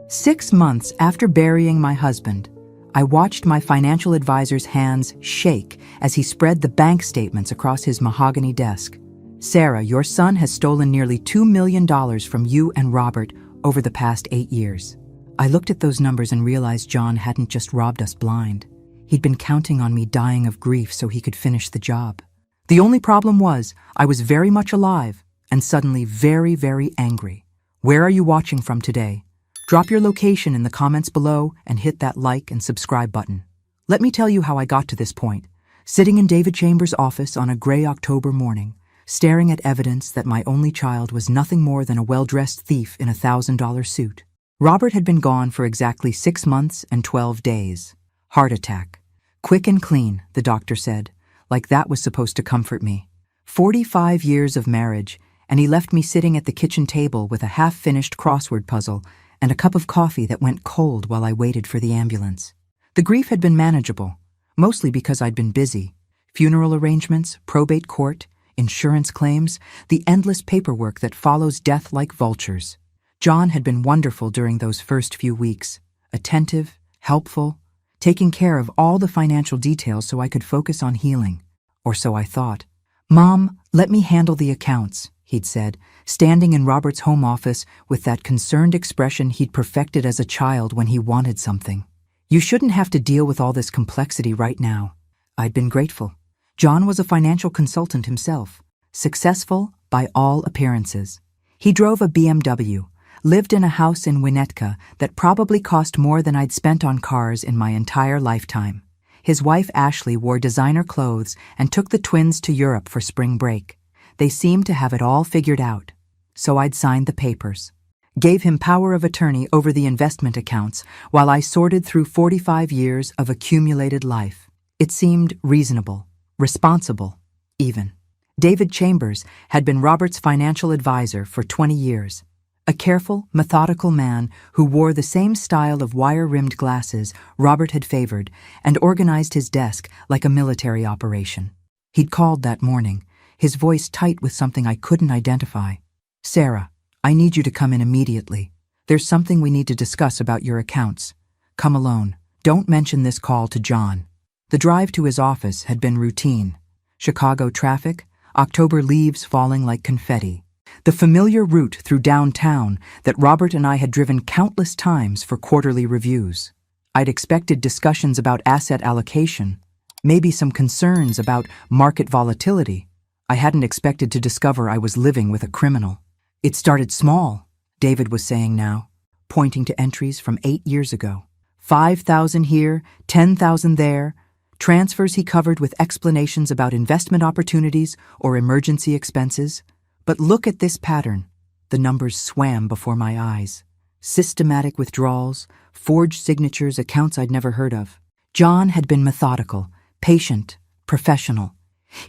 6 months after burying my husband, I watched my financial advisor's hands shake as he spread the bank statements across his mahogany desk. "Sarah, your son has stolen nearly $2 million from you and Robert over the past 8 years. I looked at those numbers and realized John hadn't just robbed us blind. He'd been counting on me dying of grief so he could finish the job. The only problem was I was very much alive and suddenly very, very angry. Where are you watching from today? Drop your location in the comments below and hit that like and subscribe button. Let me tell you how I got to this point. Sitting in David Chambers' office on a gray October morning, staring at evidence that my only child was nothing more than a well-dressed thief in a $1,000 suit. Robert had been gone for exactly 6 months and 12 days. Heart attack. Quick and clean, the doctor said, like that was supposed to comfort me. 45 years of marriage, and he left me sitting at the kitchen table with a half-finished crossword puzzle and a cup of coffee that went cold while I waited for the ambulance. The grief had been manageable, mostly because I'd been busy. Funeral arrangements, probate court, insurance claims, the endless paperwork that follows death like vultures. John had been wonderful during those first few weeks, attentive, helpful, taking care of all the financial details so I could focus on healing, or so I thought. "Mom, let me handle the accounts," he'd said, standing in Robert's home office with that concerned expression he'd perfected as a child when he wanted something. "You shouldn't have to deal with all this complexity right now." I'd been grateful. John was a financial consultant himself, successful by all appearances. He drove a BMW, lived in a house in Winnetka that probably cost more than I'd spent on cars in my entire lifetime. His wife Ashley wore designer clothes and took the twins to Europe for spring break. They seemed to have it all figured out. So I'd signed the papers, gave him power of attorney over the investment accounts while I sorted through 45 years of accumulated life. It seemed reasonable, responsible, even. David Chambers had been Robert's financial advisor for 20 years. A careful, methodical man who wore the same style of wire-rimmed glasses Robert had favored and organized his desk like a military operation. He'd called that morning, his voice tight with something I couldn't identify. "Sarah, I need you to come in immediately. There's something we need to discuss about your accounts. Come alone. Don't mention this call to John." The drive to his office had been routine. Chicago traffic, October leaves falling like confetti. The familiar route through downtown that Robert and I had driven countless times for quarterly reviews. I'd expected discussions about asset allocation, maybe some concerns about market volatility. I hadn't expected to discover I was living with a criminal. "It started small," David was saying now, pointing to entries from 8 years ago. 5,000 here, 10,000 there, transfers he covered with explanations about investment opportunities or emergency expenses. But look at this pattern. The numbers swam before my eyes. Systematic withdrawals, forged signatures, accounts I'd never heard of. John had been methodical, patient, professional.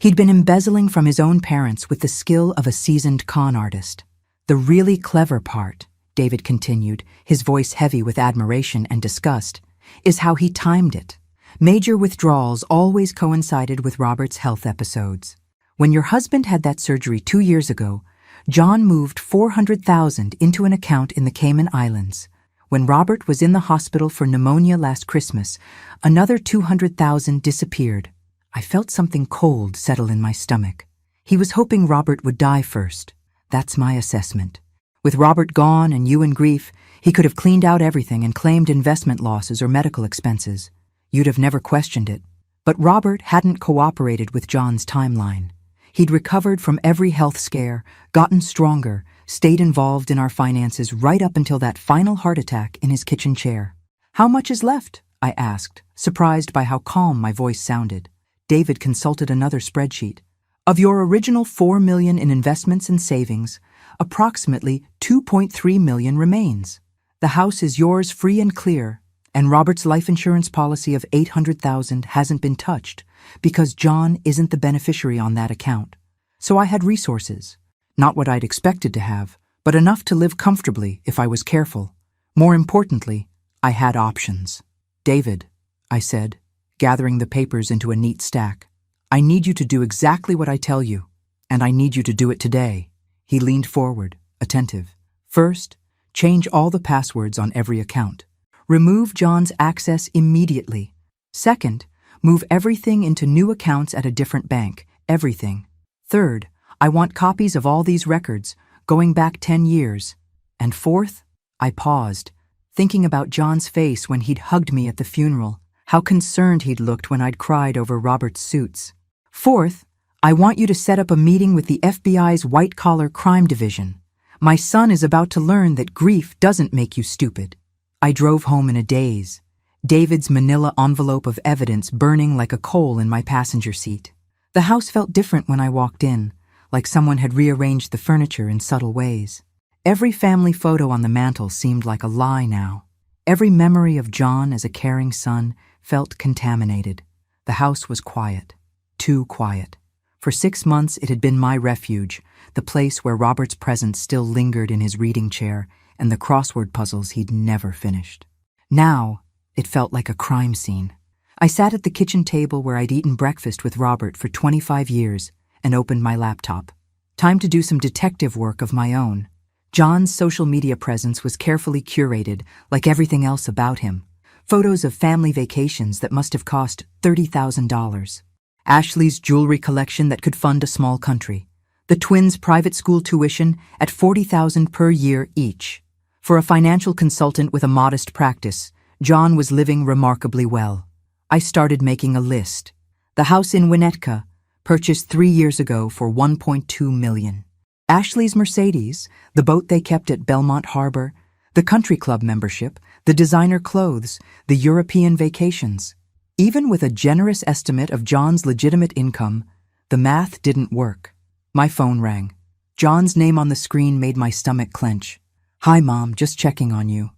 He'd been embezzling from his own parents with the skill of a seasoned con artist. "The really clever part," David continued, his voice heavy with admiration and disgust, "is how he timed it. Major withdrawals always coincided with Robert's health episodes. When your husband had that surgery 2 years ago, John moved $400,000 into an account in the Cayman Islands. When Robert was in the hospital for pneumonia last Christmas, another $200,000 disappeared. I felt something cold settle in my stomach. He was hoping Robert would die first. That's my assessment. With Robert gone and you in grief, he could have cleaned out everything and claimed investment losses or medical expenses. You'd have never questioned it. But Robert hadn't cooperated with John's timeline. He'd recovered from every health scare, gotten stronger, stayed involved in our finances right up until that final heart attack in his kitchen chair. "How much is left?" I asked, surprised by how calm my voice sounded. David consulted another spreadsheet. "Of your original $4 million in investments and savings, approximately $2.3 million remains. The house is yours free and clear, and Robert's life insurance policy of $800,000 hasn't been touched because John isn't the beneficiary on that account. So I had resources, not what I'd expected to have, but enough to live comfortably if I was careful. More importantly, I had options." "David," I said, gathering the papers into a neat stack, "I need you to do exactly what I tell you, and I need you to do it today." He leaned forward, attentive. "First, Change all the passwords on every account. Remove John's access immediately. Second, move everything into new accounts at a different bank. Everything. Third, I want copies of all these records, going back 10 years. And fourth, I paused, thinking about John's face when he'd hugged me at the funeral, how concerned he'd looked when I'd cried over Robert's suits. Fourth, I want you to set up a meeting with the FBI's white-collar crime division. My son is about to learn that grief doesn't make you stupid. I drove home in a daze, David's manila envelope of evidence burning like a coal in my passenger seat. The house felt different when I walked in, like someone had rearranged the furniture in subtle ways. Every family photo on the mantel seemed like a lie now. Every memory of John as a caring son felt contaminated. The house was quiet. Too quiet. For 6 months it had been my refuge, the place where Robert's presence still lingered in his reading chair and the crossword puzzles he'd never finished. Now, it felt like a crime scene. I sat at the kitchen table where I'd eaten breakfast with Robert for 25 years and opened my laptop. Time to do some detective work of my own. John's social media presence was carefully curated, like everything else about him. Photos of family vacations that must have cost $30,000. Ashley's jewelry collection that could fund a small country. The twins' private school tuition at $40,000 per year each. For a financial consultant with a modest practice, John was living remarkably well. I started making a list. The house in Winnetka, purchased 3 years ago for $1.2 million. Ashley's Mercedes, the boat they kept at Belmont Harbor, the country club membership, the designer clothes, the European vacations. Even with a generous estimate of John's legitimate income, the math didn't work. My phone rang. John's name on the screen made my stomach clench. "Hi, Mom, just checking on you."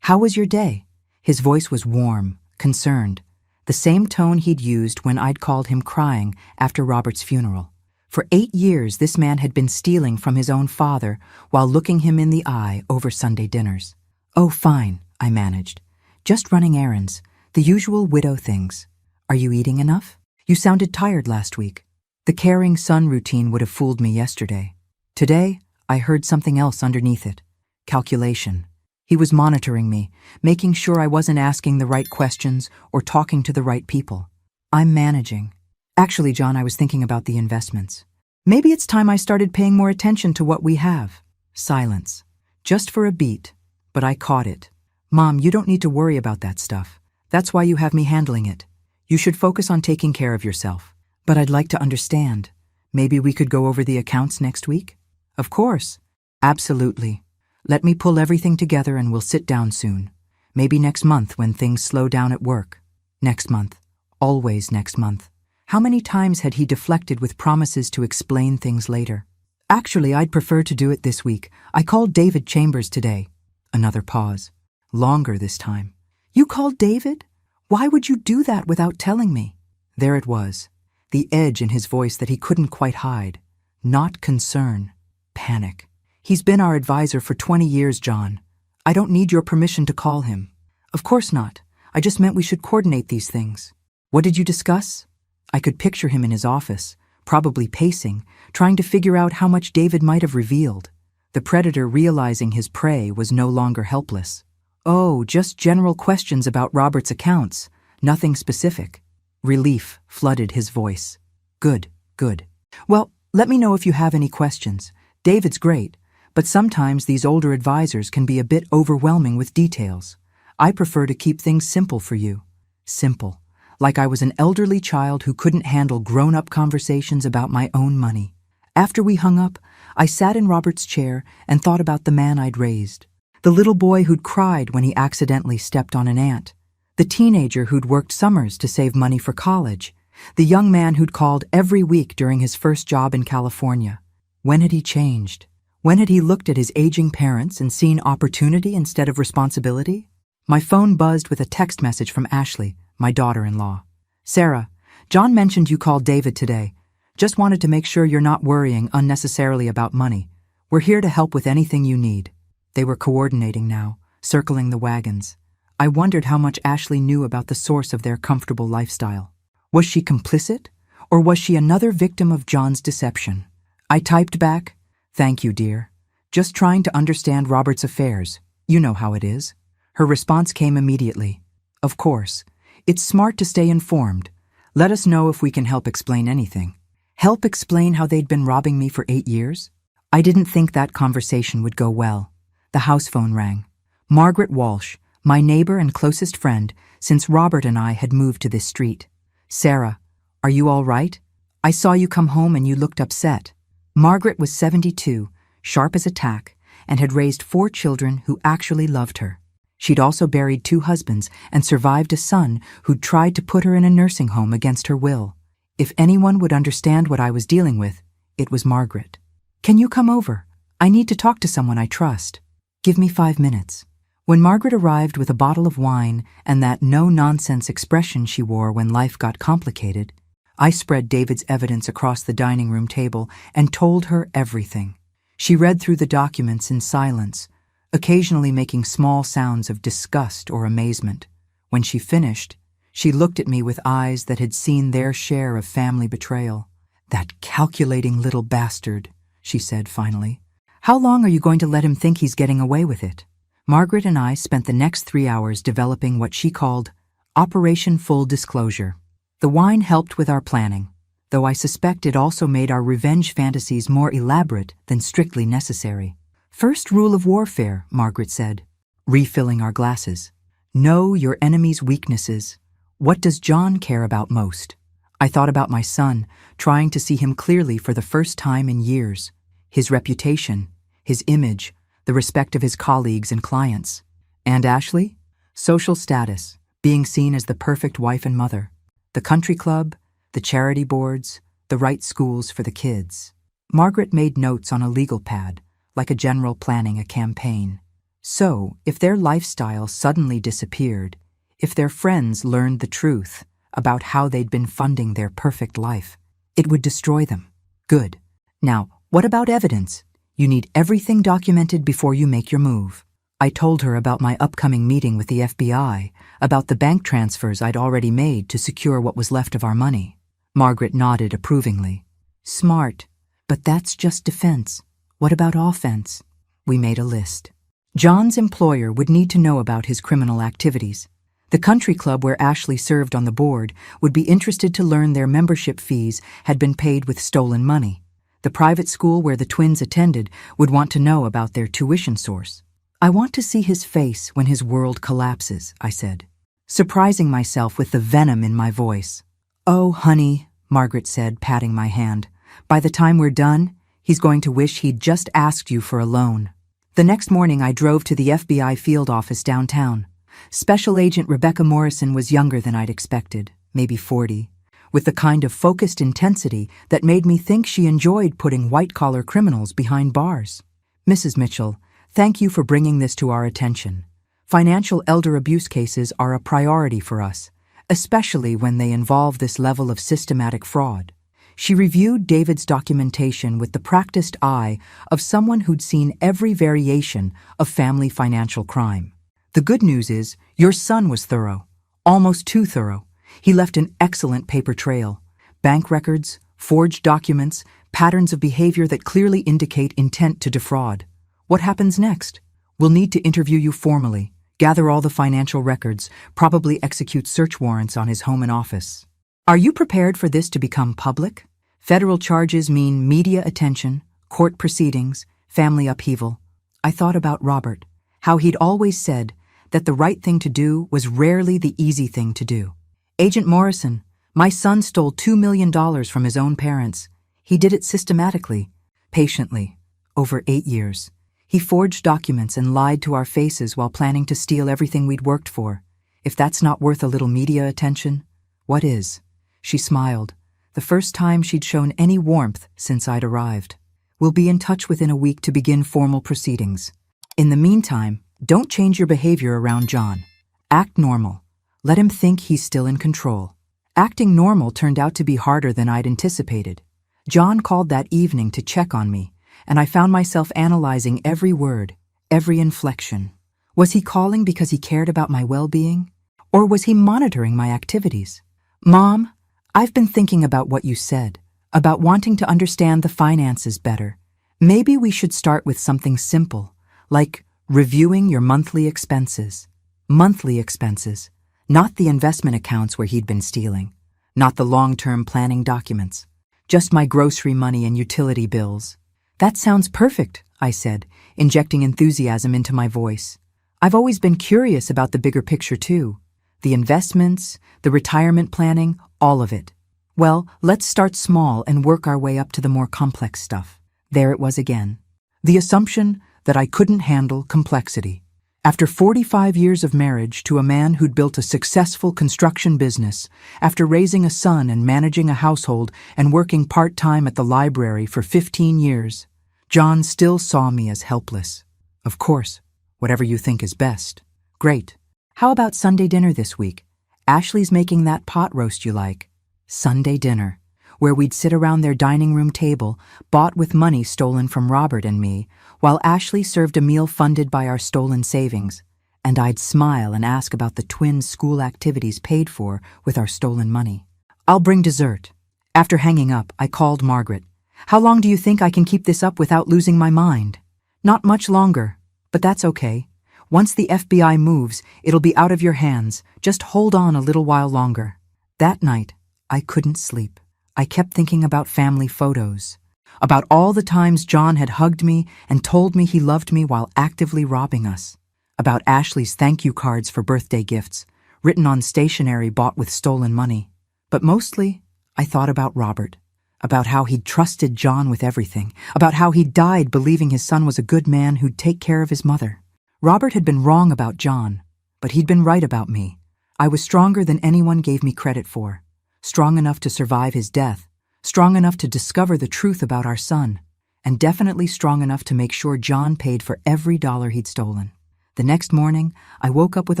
"How was your day?" His voice was warm, concerned, the same tone he'd used when I'd called him crying after Robert's funeral. For 8 years, this man had been stealing from his own father while looking him in the eye over Sunday dinners. "Oh, fine," I managed. "Just running errands, the usual widow things. Are you eating enough? You sounded tired last week." The caring son routine would have fooled me yesterday. Today, I heard something else underneath it. Calculation. He was monitoring me, making sure I wasn't asking the right questions or talking to the right people. "I'm managing." "Actually, John, I was thinking about the investments. Maybe it's time I started paying more attention to what we have." Silence. Just for a beat, but I caught it. "Mom, you don't need to worry about that stuff. That's why you have me handling it. You should focus on taking care of yourself." "But I'd like to understand. Maybe we could go over the accounts next week?" "Of course." "Absolutely. Let me pull everything together and we'll sit down soon. Maybe next month when things slow down at work." Next month. Always next month. How many times had he deflected with promises to explain things later? "Actually, I'd prefer to do it this week. I called David Chambers today." Another pause. Longer this time. "You called David? Why would you do that without telling me?" There it was. The edge in his voice that he couldn't quite hide. Not concern. Panic. "He's been our advisor for 20 years, John. I don't need your permission to call him." "Of course not. I just meant we should coordinate these things." "What did you discuss?" I could picture him in his office, probably pacing, trying to figure out how much David might have revealed. The predator realizing his prey was no longer helpless. "Oh, just general questions about Robert's accounts. Nothing specific." Relief flooded his voice. "Good, good. Well, let me know if you have any questions. David's great, but sometimes these older advisors can be a bit overwhelming with details. I prefer to keep things simple for you." Simple. Like I was an elderly child who couldn't handle grown-up conversations about my own money. After we hung up, I sat in Robert's chair and thought about the man I'd raised. The little boy who'd cried when he accidentally stepped on an ant. The teenager who'd worked summers to save money for college. The young man who'd called every week during his first job in California. When had he changed? When had he looked at his aging parents and seen opportunity instead of responsibility? My phone buzzed with a text message from Ashley, my daughter-in-law. "Sarah, John mentioned you called David today. Just wanted to make sure you're not worrying unnecessarily about money. We're here to help with anything you need." They were coordinating now, circling the wagons. I wondered how much Ashley knew about the source of their comfortable lifestyle. Was she complicit, or was she another victim of John's deception? I typed back, "Thank you, dear. Just trying to understand Robert's affairs. You know how it is. Her response came immediately. Of course. It's smart to stay informed. Let us know if we can help explain anything. Help explain how they'd been robbing me for 8 years? I didn't think that conversation would go well. The house phone rang. Margaret Walsh, my neighbor and closest friend, since Robert and I had moved to this street. Sarah, are you all right? I saw you come home and you looked upset. Margaret was 72, sharp as a tack, and had raised 4 children who actually loved her. She'd also buried 2 husbands and survived a son who'd tried to put her in a nursing home against her will. If anyone would understand what I was dealing with, it was Margaret. Can you come over? I need to talk to someone I trust. Give me 5 minutes. When Margaret arrived with a bottle of wine and that no-nonsense expression she wore when life got complicated, I spread David's evidence across the dining room table and told her everything. She read through the documents in silence, occasionally making small sounds of disgust or amazement. When she finished, she looked at me with eyes that had seen their share of family betrayal. That calculating little bastard, she said finally. How long are you going to let him think he's getting away with it? Margaret and I spent the next 3 hours developing what she called Operation Full Disclosure. The wine helped with our planning, though I suspect it also made our revenge fantasies more elaborate than strictly necessary. First rule of warfare, Margaret said, refilling our glasses. Know your enemy's weaknesses. What does John care about most? I thought about my son, trying to see him clearly for the first time in years. His reputation, his image, the respect of his colleagues and clients. And Ashley? Social status, being seen as the perfect wife and mother. The country club, the charity boards, the right schools for the kids. Margaret made notes on a legal pad, like a general planning a campaign. So, if their lifestyle suddenly disappeared, if their friends learned the truth about how they'd been funding their perfect life, it would destroy them. Good. Now, what about evidence? You need everything documented before you make your move. I told her about my upcoming meeting with the FBI, about the bank transfers I'd already made to secure what was left of our money. Margaret nodded approvingly. Smart, but that's just defense. What about offense? We made a list. John's employer would need to know about his criminal activities. The country club where Ashley served on the board would be interested to learn their membership fees had been paid with stolen money. The private school where the twins attended would want to know about their tuition source. I want to see his face when his world collapses, I said, surprising myself with the venom in my voice. Oh, honey, Margaret said, patting my hand. By the time we're done, he's going to wish he'd just asked you for a loan. The next morning I drove to the FBI field office downtown. Special Agent Rebecca Morrison was younger than I'd expected, maybe 40. With the kind of focused intensity that made me think she enjoyed putting white-collar criminals behind bars. Mrs. Mitchell, thank you for bringing this to our attention. Financial elder abuse cases are a priority for us, especially when they involve this level of systematic fraud. She reviewed David's documentation with the practiced eye of someone who'd seen every variation of family financial crime. The good news is, your son was thorough, almost too thorough. He left an excellent paper trail. Bank records, forged documents, patterns of behavior that clearly indicate intent to defraud. What happens next? We'll need to interview you formally, gather all the financial records, probably execute search warrants on his home and office. Are you prepared for this to become public? Federal charges mean media attention, court proceedings, family upheaval. I thought about Robert, how he'd always said that the right thing to do was rarely the easy thing to do. Agent Morrison, my son stole $2 million from his own parents. He did it systematically, patiently, over 8 years. He forged documents and lied to our faces while planning to steal everything we'd worked for. If that's not worth a little media attention, what is? She smiled, the first time she'd shown any warmth since I'd arrived. We'll be in touch within a week to begin formal proceedings. In the meantime, don't change your behavior around John. Act normal. Let him think he's still in control. Acting normal turned out to be harder than I'd anticipated. John called that evening to check on me, and I found myself analyzing every word, every inflection. Was he calling because he cared about my well-being? Or was he monitoring my activities? Mom, I've been thinking about what you said, about wanting to understand the finances better. Maybe we should start with something simple, like reviewing your monthly expenses. Monthly expenses, not the investment accounts where he'd been stealing, not the long-term planning documents, just my grocery money and utility bills. That sounds perfect, I said, injecting enthusiasm into my voice. I've always been curious about the bigger picture too. The investments, the retirement planning, all of it. Well, let's start small and work our way up to the more complex stuff. There it was again. The assumption that I couldn't handle complexity. After 45 years of marriage to a man who'd built a successful construction business, after raising a son and managing a household and working part-time at the library for 15 years, John still saw me as helpless. Of course, whatever you think is best. Great. How about Sunday dinner this week? Ashley's making that pot roast you like. Sunday dinner, where we'd sit around their dining room table, bought with money stolen from Robert and me, while Ashley served a meal funded by our stolen savings, and I'd smile and ask about the twins' school activities paid for with our stolen money. I'll bring dessert. After hanging up, I called Margaret. How long do you think I can keep this up without losing my mind? Not much longer, but that's okay. Once the FBI moves, it'll be out of your hands. Just hold on a little while longer. That night, I couldn't sleep. I kept thinking about family photos, about all the times John had hugged me and told me he loved me while actively robbing us, about Ashley's thank you cards for birthday gifts, written on stationery bought with stolen money. But mostly, I thought about Robert, about how he'd trusted John with everything, about how he'd died believing his son was a good man who'd take care of his mother. Robert had been wrong about John, but he'd been right about me. I was stronger than anyone gave me credit for. Strong enough to survive his death, strong enough to discover the truth about our son, and definitely strong enough to make sure John paid for every dollar he'd stolen. The next morning, I woke up with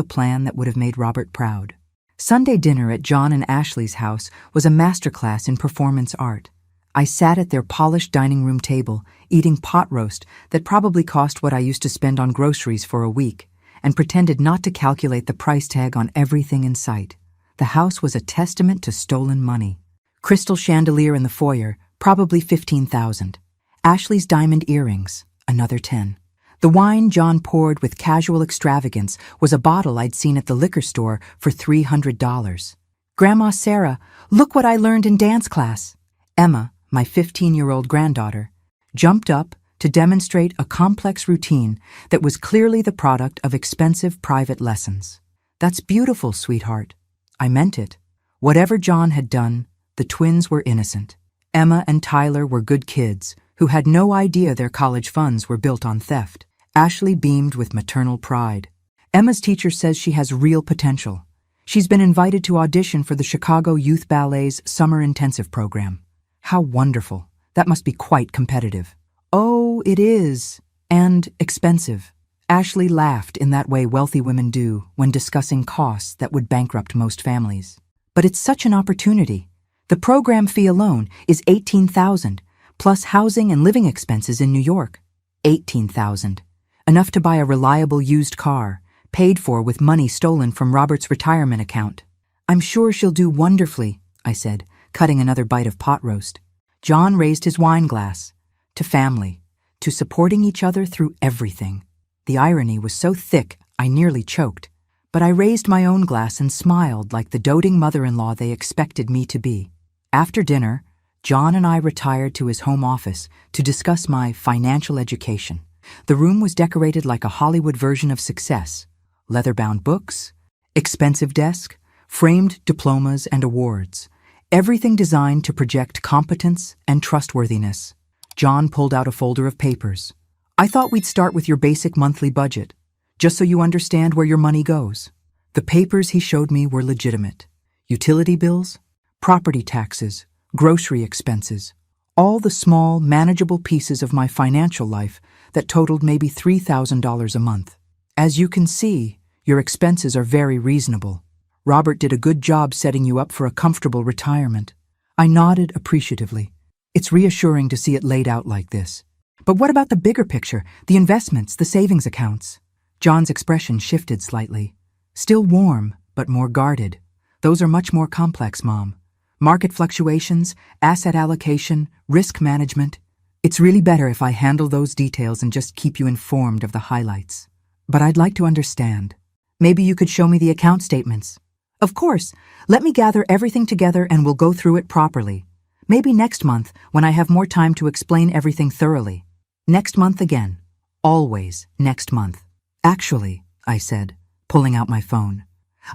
a plan that would have made Robert proud. Sunday dinner at John and Ashley's house was a masterclass in performance art. I sat at their polished dining room table, eating pot roast that probably cost what I used to spend on groceries for a week, and pretended not to calculate the price tag on everything in sight. The house was a testament to stolen money. Crystal chandelier in the foyer, probably $15,000. Ashley's diamond earrings, another 10. The wine John poured with casual extravagance was a bottle I'd seen at the liquor store for $300. Grandma Sarah, look what I learned in dance class. Emma, my 15-year-old granddaughter, jumped up to demonstrate a complex routine that was clearly the product of expensive private lessons. That's beautiful, sweetheart. I meant it. Whatever John had done, the twins were innocent. Emma and Tyler were good kids who had no idea their college funds were built on theft. Ashley beamed with maternal pride. Emma's teacher says she has real potential. She's been invited to audition for the Chicago Youth Ballet's Summer Intensive program. How wonderful. That must be quite competitive. Oh, it is. And expensive. Ashley laughed in that way wealthy women do when discussing costs that would bankrupt most families. But it's such an opportunity. The program fee alone is $18,000, plus housing and living expenses in New York. $18,000. Enough to buy a reliable used car, paid for with money stolen from Robert's retirement account. I'm sure she'll do wonderfully, I said, cutting another bite of pot roast. John raised his wine glass. To family. To supporting each other through everything. The irony was so thick, I nearly choked. But I raised my own glass and smiled like the doting mother-in-law they expected me to be. After dinner, John and I retired to his home office to discuss my financial education. The room was decorated like a Hollywood version of Success. Leather-bound books, expensive desk, framed diplomas and awards. Everything designed to project competence and trustworthiness. John pulled out a folder of papers. I thought we'd start with your basic monthly budget, just so you understand where your money goes. The papers he showed me were legitimate. Utility bills, property taxes, grocery expenses, all the small, manageable pieces of my financial life that totaled maybe $3,000 a month. As you can see, your expenses are very reasonable. Robert did a good job setting you up for a comfortable retirement. I nodded appreciatively. It's reassuring to see it laid out like this. But what about the bigger picture, the investments, the savings accounts? John's expression shifted slightly. Still warm, but more guarded. Those are much more complex, Mom. Market fluctuations, asset allocation, risk management. It's really better if I handle those details and just keep you informed of the highlights. But I'd like to understand. Maybe you could show me the account statements. Of course. Let me gather everything together and we'll go through it properly. Maybe next month, when I have more time to explain everything thoroughly. Next month again. Always next month. Actually, I said, pulling out my phone.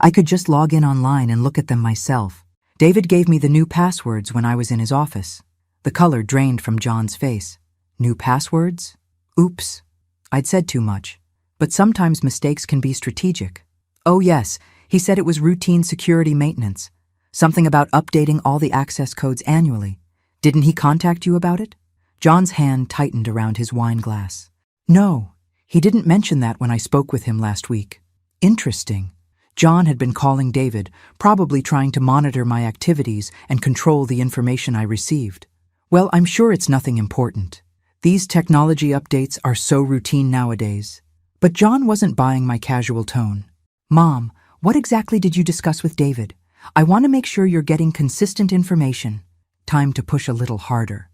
I could just log in online and look at them myself. David gave me the new passwords when I was in his office. The color drained from John's face. New passwords? Oops. I'd said too much. But sometimes mistakes can be strategic. Oh yes, he said it was routine security maintenance. Something about updating all the access codes annually. Didn't he contact you about it? John's hand tightened around his wine glass. No, he didn't mention that when I spoke with him last week. Interesting. John had been calling David, probably trying to monitor my activities and control the information I received. Well, I'm sure it's nothing important. These technology updates are so routine nowadays. But John wasn't buying my casual tone. Mom, what exactly did you discuss with David? I want to make sure you're getting consistent information. Time to push a little harder.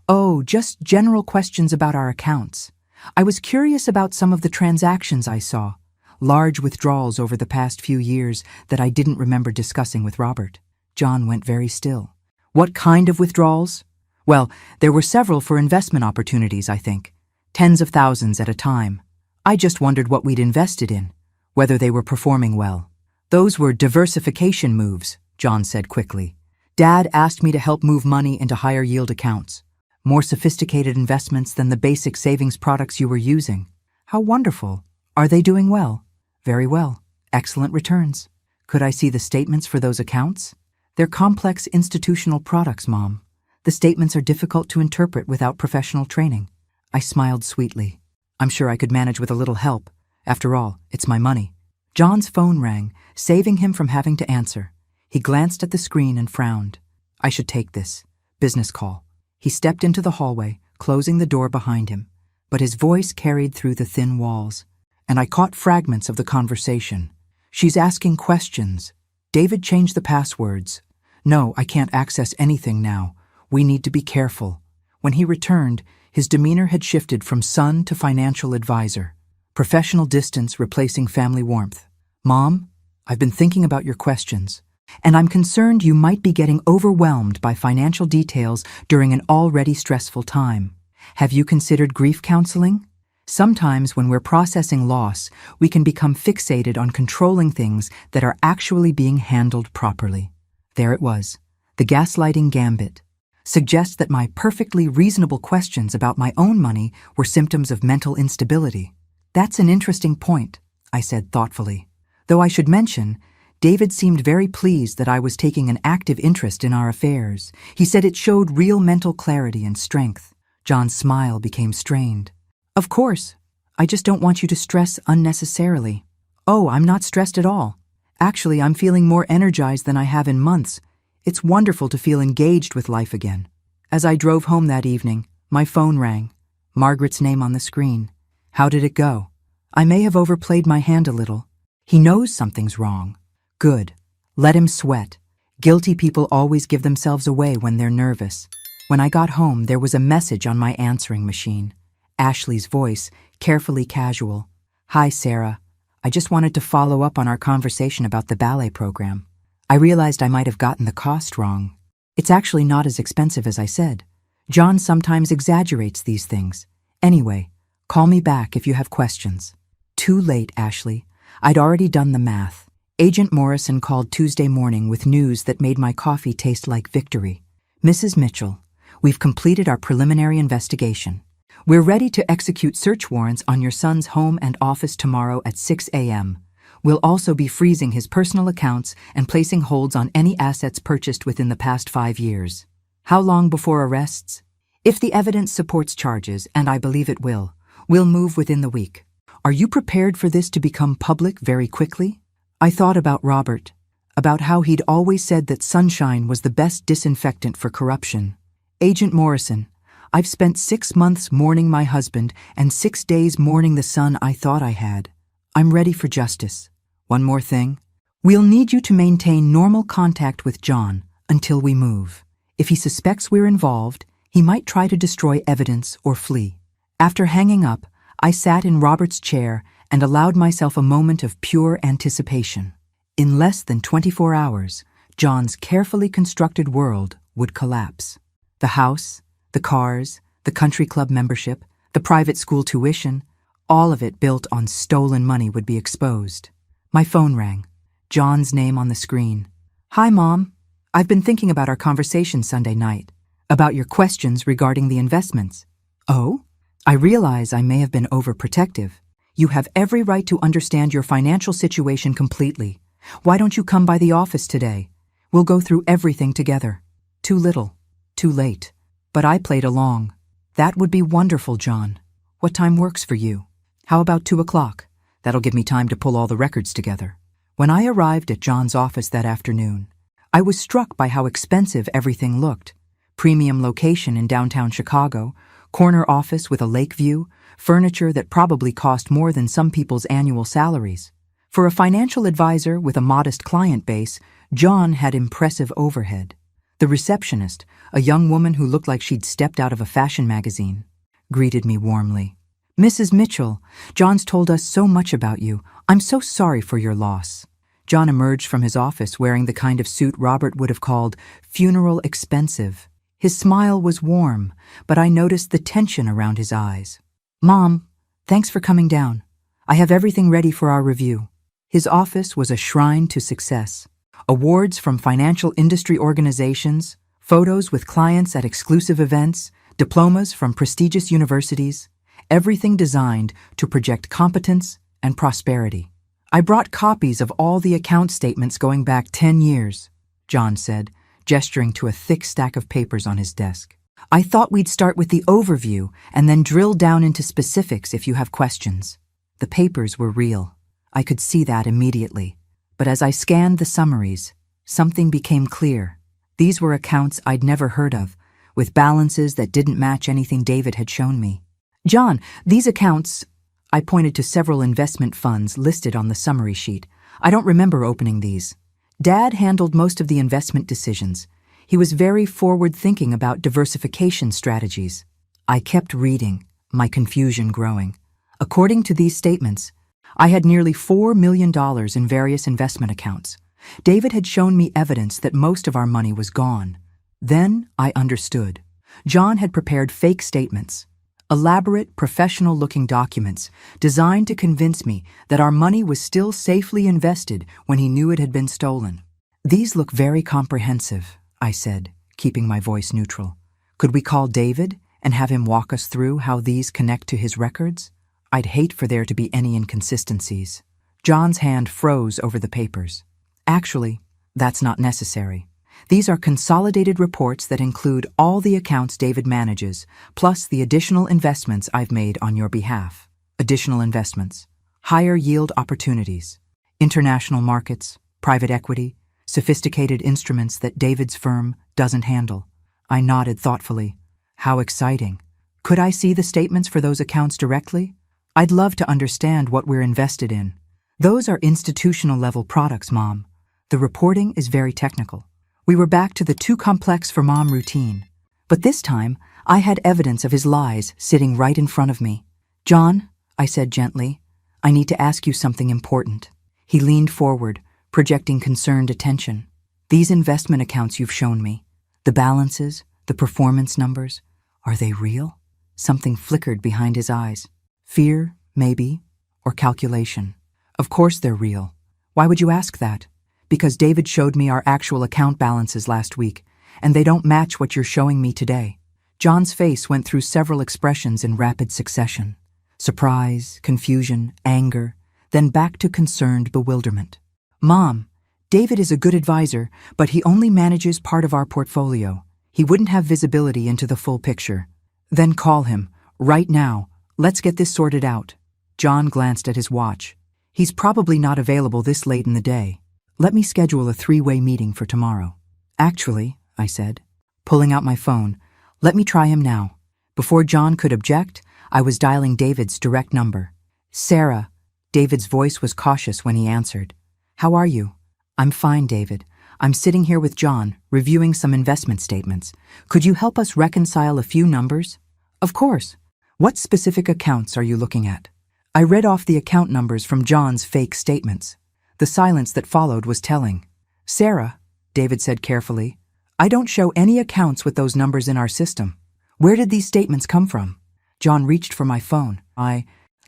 Oh, just general questions about our accounts. I was curious about some of the transactions I saw. Large withdrawals over the past few years that I didn't remember discussing with Robert. John went very still. What kind of withdrawals? Well, there were several for investment opportunities, I think. Tens of thousands at a time. I just wondered what we'd invested in, whether they were performing well. Those were diversification moves, John said quickly. Dad asked me to help move money into higher yield accounts. More sophisticated investments than the basic savings products you were using. How wonderful. Are they doing well? Very well. Excellent returns. Could I see the statements for those accounts? They're complex institutional products, Mom. The statements are difficult to interpret without professional training. I smiled sweetly. I'm sure I could manage with a little help. After all, it's my money. John's phone rang, saving him from having to answer. He glanced at the screen and frowned. I should take this. Business call. He stepped into the hallway, closing the door behind him. But his voice carried through the thin walls. And I caught fragments of the conversation. She's asking questions. David changed the passwords. No, I can't access anything now. We need to be careful. When he returned, his demeanor had shifted from son to financial advisor. Professional distance replacing family warmth. Mom, I've been thinking about your questions, and I'm concerned you might be getting overwhelmed by financial details during an already stressful time. Have you considered grief counseling? Sometimes when we're processing loss, we can become fixated on controlling things that are actually being handled properly. There it was, the gaslighting gambit. Suggests that my perfectly reasonable questions about my own money were symptoms of mental instability. That's an interesting point, I said thoughtfully. Though I should mention, David seemed very pleased that I was taking an active interest in our affairs. He said it showed real mental clarity and strength. John's smile became strained. Of course. I just don't want you to stress unnecessarily. Oh, I'm not stressed at all. Actually, I'm feeling more energized than I have in months. It's wonderful to feel engaged with life again. As I drove home that evening, my phone rang. Margaret's name on the screen. How did it go? I may have overplayed my hand a little. He knows something's wrong. Good. Let him sweat. Guilty people always give themselves away when they're nervous. When I got home, there was a message on my answering machine. Ashley's voice, carefully casual. Hi, Sarah. I just wanted to follow up on our conversation about the ballet program. I realized I might have gotten the cost wrong. It's actually not as expensive as I said. John sometimes exaggerates these things. Anyway, call me back if you have questions. Too late, Ashley. I'd already done the math. Agent Morrison called Tuesday morning with news that made my coffee taste like victory. Mrs. Mitchell, we've completed our preliminary investigation. We're ready to execute search warrants on your son's home and office tomorrow at 6 a.m. We'll also be freezing his personal accounts and placing holds on any assets purchased within the past 5 years. How long before arrests? If the evidence supports charges, and I believe it will, we'll move within the week. Are you prepared for this to become public very quickly? I thought about Robert, about how he'd always said that sunshine was the best disinfectant for corruption. Agent Morrison, I've spent 6 months mourning my husband and 6 days mourning the son I thought I had. I'm ready for justice. One more thing. We'll need you to maintain normal contact with John until we move. If he suspects we're involved, He might try to destroy evidence or flee. After hanging up, I sat in Robert's chair and allowed myself a moment of pure anticipation. In less than 24 hours, John's carefully constructed world would collapse. The house, the cars, the country club membership, the private school tuition, all of it built on stolen money would be exposed. My phone rang. John's name on the screen. "Hi, Mom. I've been thinking about our conversation Sunday night, about your questions regarding the investments." "Oh? I realize I may have been overprotective. You have every right to understand your financial situation completely. Why don't you come by the office today? We'll go through everything together." Too little, too late. But I played along. "That would be wonderful, John. What time works for you?" "How about 2 o'clock? That'll give me time to pull all the records together." When I arrived at John's office that afternoon, I was struck by how expensive everything looked. Premium location in downtown Chicago, corner office with a lake view, furniture that probably cost more than some people's annual salaries. For a financial advisor with a modest client base, John had impressive overhead. The receptionist, a young woman who looked like she'd stepped out of a fashion magazine, greeted me warmly. "Mrs. Mitchell, John's told us so much about you. I'm so sorry for your loss." John emerged from his office wearing the kind of suit Robert would have called funeral expensive. His smile was warm, but I noticed the tension around his eyes. "Mom, thanks for coming down. I have everything ready for our review." His office was a shrine to success. Awards from financial industry organizations, photos with clients at exclusive events, diplomas from prestigious universities, everything designed to project competence and prosperity. "I brought copies of all the account statements going back 10 years, John said, gesturing to a thick stack of papers on his desk. "I thought we'd start with the overview and then drill down into specifics if you have questions." The papers were real. I could see that immediately. But as I scanned the summaries, something became clear. These were accounts I'd never heard of, with balances that didn't match anything David had shown me. "John, these accounts—" I pointed to several investment funds listed on the summary sheet. "I don't remember opening these. Dad handled most of the investment decisions. He was very forward-thinking about diversification strategies." I kept reading, my confusion growing. According to these statements, I had nearly $4 million in various investment accounts. David had shown me evidence that most of our money was gone. Then I understood. John had prepared fake statements, elaborate, professional-looking documents designed to convince me that our money was still safely invested when he knew it had been stolen. "These look very comprehensive," I said, keeping my voice neutral. "Could we call David and have him walk us through how these connect to his records? I'd hate for there to be any inconsistencies." John's hand froze over the papers. "Actually, that's not necessary. These are consolidated reports that include all the accounts David manages, plus the additional investments I've made on your behalf." Additional investments, higher yield opportunities, international markets, private equity, sophisticated instruments that David's firm doesn't handle. I nodded thoughtfully. How exciting. Could I see the statements for those accounts directly? I'd love to understand what we're invested in. Those are institutional-level products, Mom. The reporting is very technical. We were back to the too complex for Mom routine. But this time, I had evidence of his lies sitting right in front of me. "John," I said gently, "I need to ask you something important." He leaned forward, projecting concerned attention. "These investment accounts you've shown me, the balances, the performance numbers, are they real?" Something flickered behind his eyes. Fear, maybe, or calculation. "Of course they're real. Why would you ask that?" "Because David showed me our actual account balances last week, and they don't match what you're showing me today." John's face went through several expressions in rapid succession. Surprise, confusion, anger, then back to concerned bewilderment. "Mom, David is a good advisor, but he only manages part of our portfolio. He wouldn't have visibility into the full picture." "Then call him, right now. Let's get this sorted out." John glanced at his watch. "He's probably not available this late in the day. Let me schedule a 3-way meeting for tomorrow." "Actually," I said, pulling out my phone, "let me try him now." Before John could object, I was dialing David's direct number. "Sarah." David's voice was cautious when he answered. "How are you?" "I'm fine, David. I'm sitting here with John, reviewing some investment statements. Could you help us reconcile a few numbers? Of course. What specific accounts are you looking at? I read off the account numbers from John's fake statements. The silence that followed was telling. Sarah, David said carefully, I don't show any accounts with those numbers in our system. Where did these statements come from? John reached for my phone.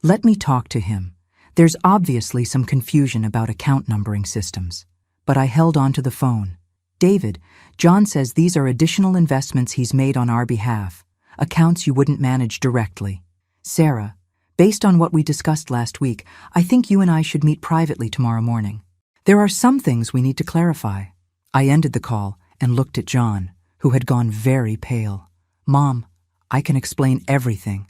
Let me talk to him. There's obviously some confusion about account numbering systems. But I held on to the phone. David, John says these are additional investments he's made on our behalf, accounts you wouldn't manage directly. Sarah, based on what we discussed last week, I think you and I should meet privately tomorrow morning. There are some things we need to clarify. I ended the call and looked at John, who had gone very pale. Mom, I can explain everything.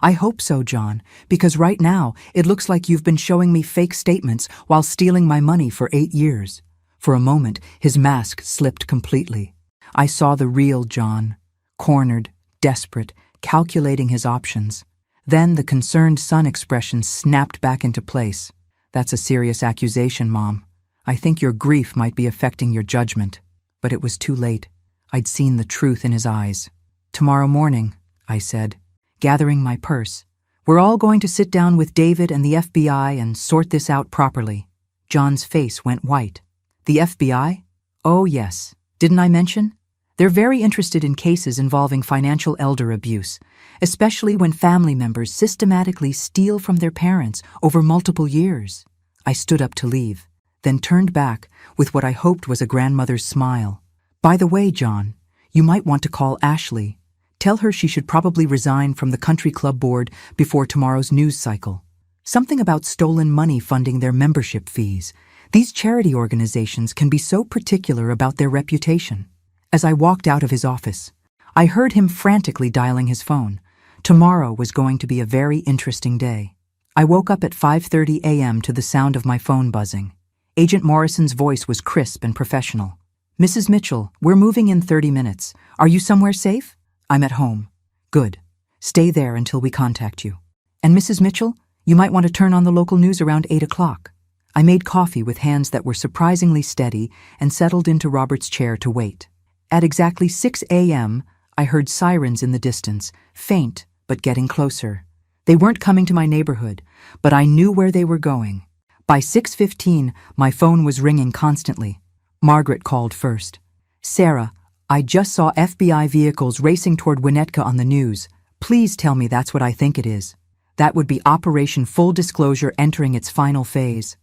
I hope so, John, because right now it looks like you've been showing me fake statements while stealing my money for 8 years. For a moment, his mask slipped completely. I saw the real John, cornered, desperate, calculating his options. Then the concerned son expression snapped back into place. That's a serious accusation, Mom. I think your grief might be affecting your judgment. But it was too late. I'd seen the truth in his eyes. Tomorrow morning, I said, gathering my purse. We're all going to sit down with David and the FBI and sort this out properly. John's face went white. The FBI? Oh, yes. Didn't I mention? They're very interested in cases involving financial elder abuse, especially when family members systematically steal from their parents over multiple years. I stood up to leave, then turned back with what I hoped was a grandmother's smile. By the way, John, you might want to call Ashley. Tell her she should probably resign from the country club board before tomorrow's news cycle. Something about stolen money funding their membership fees. These charity organizations can be so particular about their reputation. As I walked out of his office, I heard him frantically dialing his phone. Tomorrow was going to be a very interesting day. I woke up at 5:30 a.m. to the sound of my phone buzzing. Agent Morrison's voice was crisp and professional. Mrs. Mitchell, we're moving in 30 minutes. Are you somewhere safe? I'm at home. Good. Stay there until we contact you. And Mrs. Mitchell, you might want to turn on the local news around 8 o'clock. I made coffee with hands that were surprisingly steady and settled into Robert's chair to wait. At exactly 6 a.m., I heard sirens in the distance, faint but getting closer. They weren't coming to my neighborhood, but I knew where they were going. By 6:15, my phone was ringing constantly. Margaret called first. Sarah, I just saw FBI vehicles racing toward Winnetka on the news. Please tell me that's what I think it is. That would be Operation Full Disclosure entering its final phase.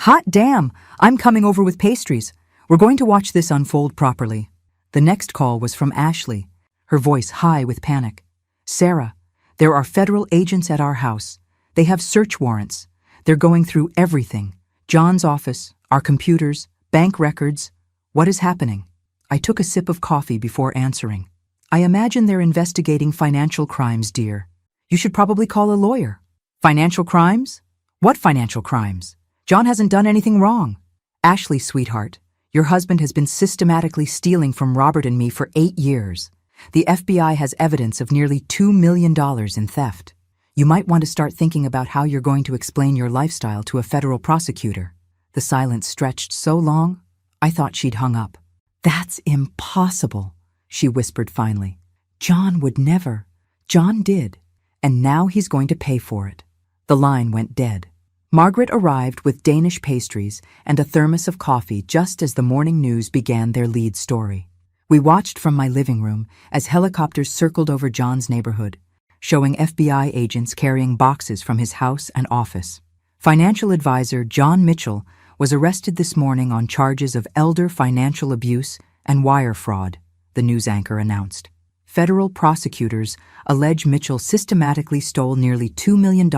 Hot damn! I'm coming over with pastries. We're going to watch this unfold properly. The next call was from Ashley, her voice high with panic. Sarah, there are federal agents at our house. They have search warrants. They're going through everything. John's office, our computers, bank records. What is happening? I took a sip of coffee before answering. I imagine they're investigating financial crimes, dear. You should probably call a lawyer. Financial crimes? What financial crimes? John hasn't done anything wrong. Ashley, sweetheart, your husband has been systematically stealing from Robert and me for 8 years. The FBI has evidence of nearly $2 million in theft. You might want to start thinking about how you're going to explain your lifestyle to a federal prosecutor. The silence stretched so long, I thought she'd hung up. That's impossible, she whispered finally. John would never. John did, and now he's going to pay for it. The line went dead. Margaret arrived with Danish pastries and a thermos of coffee just as the morning news began their lead story. We watched from my living room as helicopters circled over John's neighborhood, showing FBI agents carrying boxes from his house and office. Financial advisor John Mitchell was arrested this morning on charges of elder financial abuse and wire fraud, the news anchor announced. Federal prosecutors allege Mitchell systematically stole nearly $2 million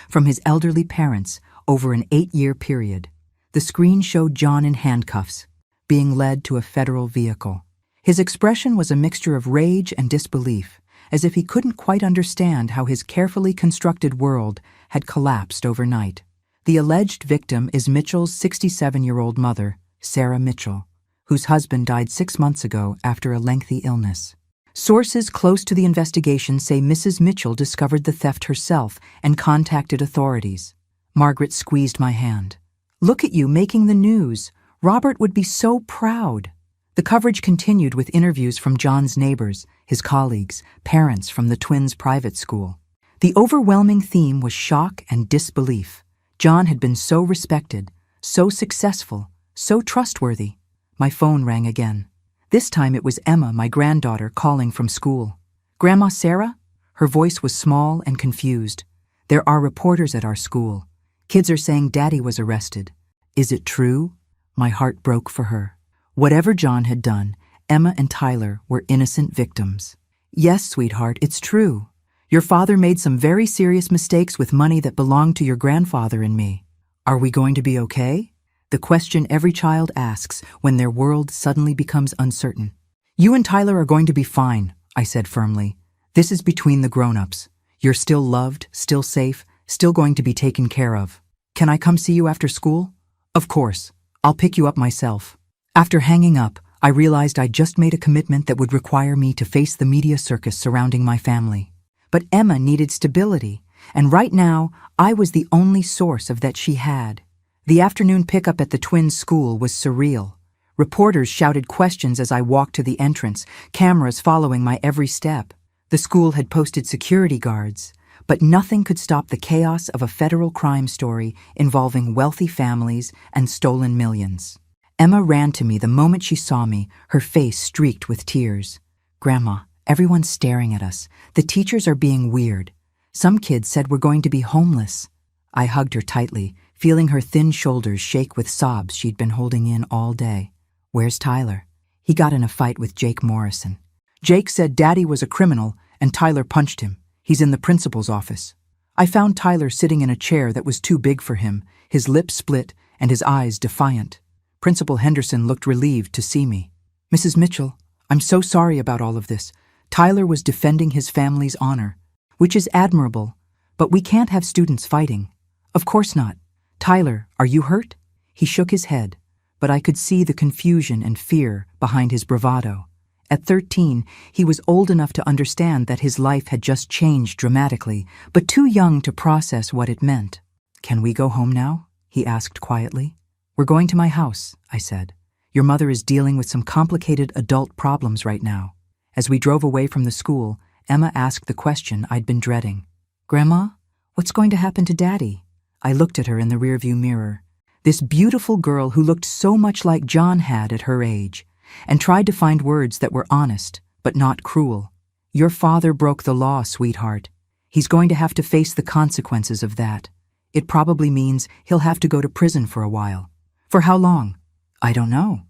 from his elderly parents over an 8-year period. The screen showed John in handcuffs, being led to a federal vehicle. His expression was a mixture of rage and disbelief, as if he couldn't quite understand how his carefully constructed world had collapsed overnight. The alleged victim is Mitchell's 67-year-old mother, Sarah Mitchell, whose husband died 6 months ago after a lengthy illness. Sources close to the investigation say Mrs. Mitchell discovered the theft herself and contacted authorities. Margaret squeezed my hand. Look at you making the news. Robert would be so proud. The coverage continued with interviews from John's neighbors, his colleagues, parents from the twins' private school. The overwhelming theme was shock and disbelief. John had been so respected, so successful, so trustworthy. My phone rang again. This time it was Emma, my granddaughter, calling from school. "Grandma Sarah?" Her voice was small and confused. "There are reporters at our school. Kids are saying Daddy was arrested. Is it true?" My heart broke for her. Whatever John had done, Emma and Tyler were innocent victims. "Yes, sweetheart, it's true. Your father made some very serious mistakes with money that belonged to your grandfather and me. Are we going to be okay?" The question every child asks when their world suddenly becomes uncertain. "You and Tyler are going to be fine," I said firmly. "This is between the grown-ups. You're still loved, still safe, still going to be taken care of. Can I come see you after school?" "Of course. I'll pick you up myself." After hanging up, I realized I'd just made a commitment that would require me to face the media circus surrounding my family. But Emma needed stability, and right now, I was the only source of that she had. The afternoon pickup at the twins' school was surreal. Reporters shouted questions as I walked to the entrance, cameras following my every step. The school had posted security guards, but nothing could stop the chaos of a federal crime story involving wealthy families and stolen millions. Emma ran to me the moment she saw me, her face streaked with tears. "Grandma, everyone's staring at us. The teachers are being weird. Some kids said we're going to be homeless." I hugged her tightly, feeling her thin shoulders shake with sobs she'd been holding in all day. "Where's Tyler?" "He got in a fight with Jake Morrison. Jake said Daddy was a criminal and Tyler punched him. He's in the principal's office." I found Tyler sitting in a chair that was too big for him, his lips split and his eyes defiant. Principal Henderson looked relieved to see me. "Mrs. Mitchell, I'm so sorry about all of this. Tyler was defending his family's honor, which is admirable, but we can't have students fighting." "Of course not. Tyler, are you hurt?" He shook his head, but I could see the confusion and fear behind his bravado. At 13, he was old enough to understand that his life had just changed dramatically, but too young to process what it meant. "Can we go home now?" he asked quietly. "We're going to my house," I said. "Your mother is dealing with some complicated adult problems right now." As we drove away from the school, Emma asked the question I'd been dreading. "Grandma, what's going to happen to Daddy?" I looked at her in the rearview mirror. This beautiful girl who looked so much like John had at her age, and tried to find words that were honest, but not cruel. "Your father broke the law, sweetheart. He's going to have to face the consequences of that. It probably means he'll have to go to prison for a while." "For how long?" "I don't know.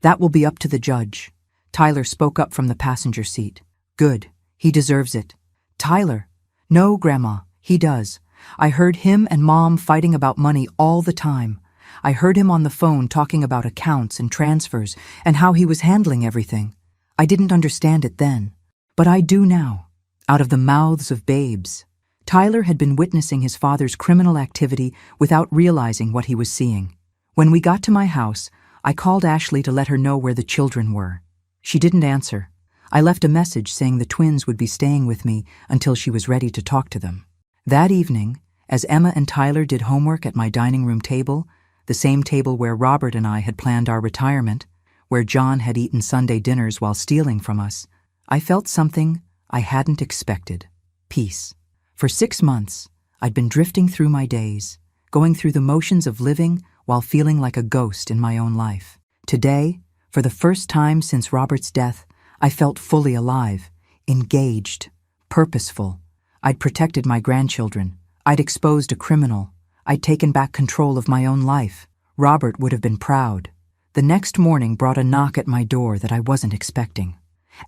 That will be up to the judge." Tyler spoke up from the passenger seat. "Good. He deserves it." "Tyler?" "No, Grandma, he does. I heard him and Mom fighting about money all the time. I heard him on the phone talking about accounts and transfers and how he was handling everything. I didn't understand it then, but I do now." Out of the mouths of babes. Tyler had been witnessing his father's criminal activity without realizing what he was seeing. When we got to my house, I called Ashley to let her know where the children were. She didn't answer. I left a message saying the twins would be staying with me until she was ready to talk to them. That evening, as Emma and Tyler did homework at my dining room table, the same table where Robert and I had planned our retirement, where John had eaten Sunday dinners while stealing from us, I felt something I hadn't expected: peace. For 6 months, I'd been drifting through my days, going through the motions of living while feeling like a ghost in my own life. Today, for the first time since Robert's death, I felt fully alive, engaged, purposeful. I'd protected my grandchildren. I'd exposed a criminal. I'd taken back control of my own life. Robert would have been proud. The next morning brought a knock at my door that I wasn't expecting.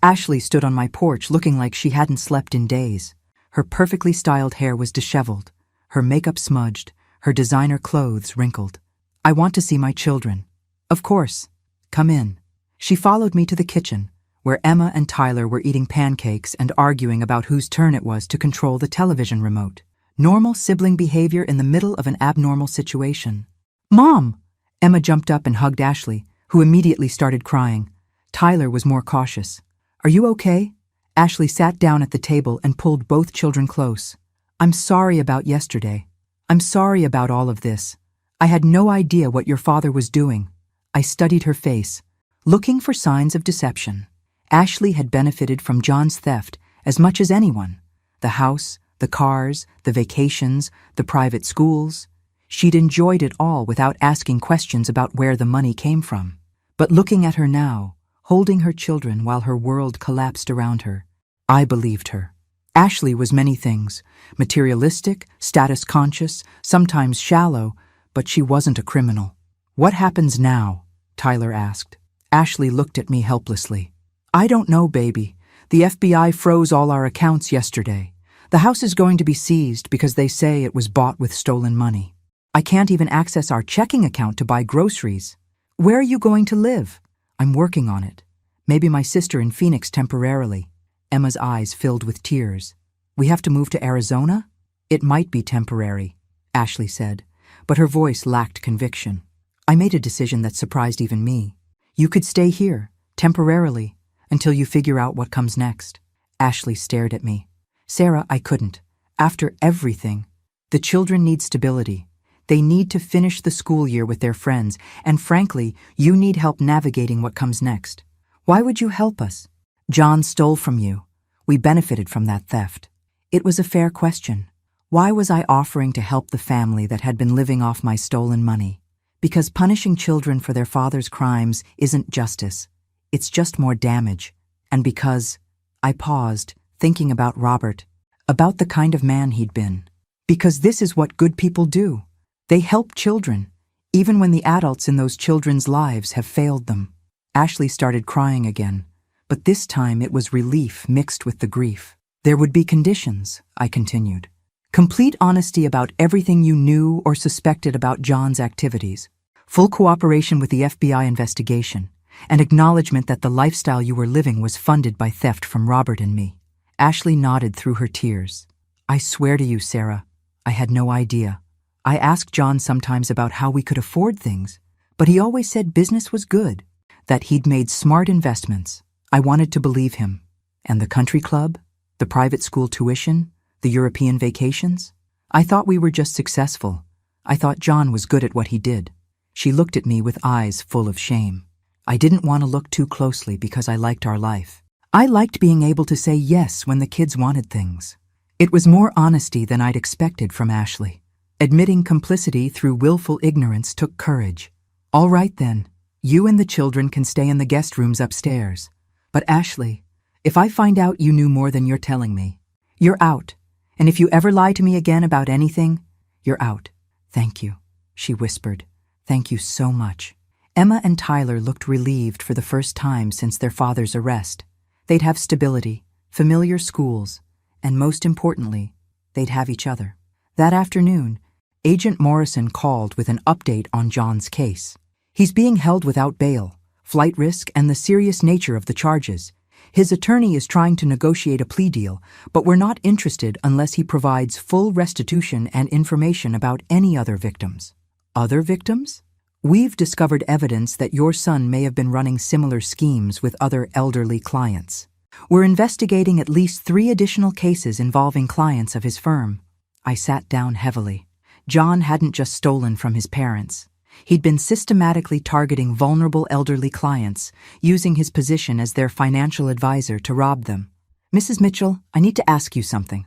Ashley stood on my porch looking like she hadn't slept in days. Her perfectly styled hair was disheveled, her makeup smudged, her designer clothes wrinkled. "I want to see my children." "Of course. Come in." She followed me to the kitchen, where Emma and Tyler were eating pancakes and arguing about whose turn it was to control the television remote. Normal sibling behavior in the middle of an abnormal situation. "Mom!" Emma jumped up and hugged Ashley, who immediately started crying. Tyler was more cautious. "Are you okay?" Ashley sat down at the table and pulled both children close. "I'm sorry about yesterday. I'm sorry about all of this. I had no idea what your father was doing. I studied her face, looking for signs of deception. Ashley had benefited from John's theft as much as anyone. The house, the cars, the vacations, the private schools. She'd enjoyed it all without asking questions about where the money came from. But looking at her now, holding her children while her world collapsed around her, I believed her. Ashley was many things, materialistic, status-conscious, sometimes shallow, but she wasn't a criminal. "What happens now?" Tyler asked. Ashley looked at me helplessly. "I don't know, baby. The FBI froze all our accounts yesterday. The house is going to be seized because they say it was bought with stolen money. I can't even access our checking account to buy groceries. Where are you going to live?" "I'm working on it. Maybe my sister in Phoenix temporarily." Emma's eyes filled with tears. "We have to move to Arizona?" "It might be temporary," Ashley said, but her voice lacked conviction. "I made a decision that surprised even me. You could stay here, temporarily, until you figure out what comes next." Ashley stared at me. "Sarah, I couldn't. After everything. The children need stability. They need to finish the school year with their friends, and frankly, you need help navigating what comes next. Why would you help us? John stole from you. We benefited from that theft." It was a fair question. Why was I offering to help the family that had been living off my stolen money? Because punishing children for their father's crimes isn't justice. It's just more damage. And because I paused, thinking about Robert, about the kind of man he'd been. Because this is what good people do. They help children, even when the adults in those children's lives have failed them. Ashley started crying again, but this time it was relief mixed with the grief. "There would be conditions," I continued. "Complete honesty about everything you knew or suspected about John's activities, full cooperation with the FBI investigation, and acknowledgement that the lifestyle you were living was funded by theft from Robert and me." Ashley nodded through her tears. "I swear to you, Sarah, I had no idea. I asked John sometimes about how we could afford things, but he always said business was good, that he'd made smart investments. I wanted to believe him. And the country club, the private school tuition, the European vacations? I thought we were just successful. I thought John was good at what he did." She looked at me with eyes full of shame. "I didn't want to look too closely because I liked our life. I liked being able to say yes when the kids wanted things." It was more honesty than I'd expected from Ashley. Admitting complicity through willful ignorance took courage. "All right then, you and the children can stay in the guest rooms upstairs. But Ashley, if I find out you knew more than you're telling me, you're out. And if you ever lie to me again about anything, you're out." "Thank you," she whispered. "Thank you so much." Emma and Tyler looked relieved for the first time since their father's arrest. They'd have stability, familiar schools, and most importantly, they'd have each other. That afternoon, Agent Morrison called with an update on John's case. "He's being held without bail, flight risk, and the serious nature of the charges. His attorney is trying to negotiate a plea deal, but we're not interested unless he provides full restitution and information about any other victims." "Other victims?" "We've discovered evidence that your son may have been running similar schemes with other elderly clients. We're investigating at least 3 additional cases involving clients of his firm." I sat down heavily. John hadn't just stolen from his parents. He'd been systematically targeting vulnerable elderly clients, using his position as their financial advisor to rob them. "Mrs. Mitchell, I need to ask you something.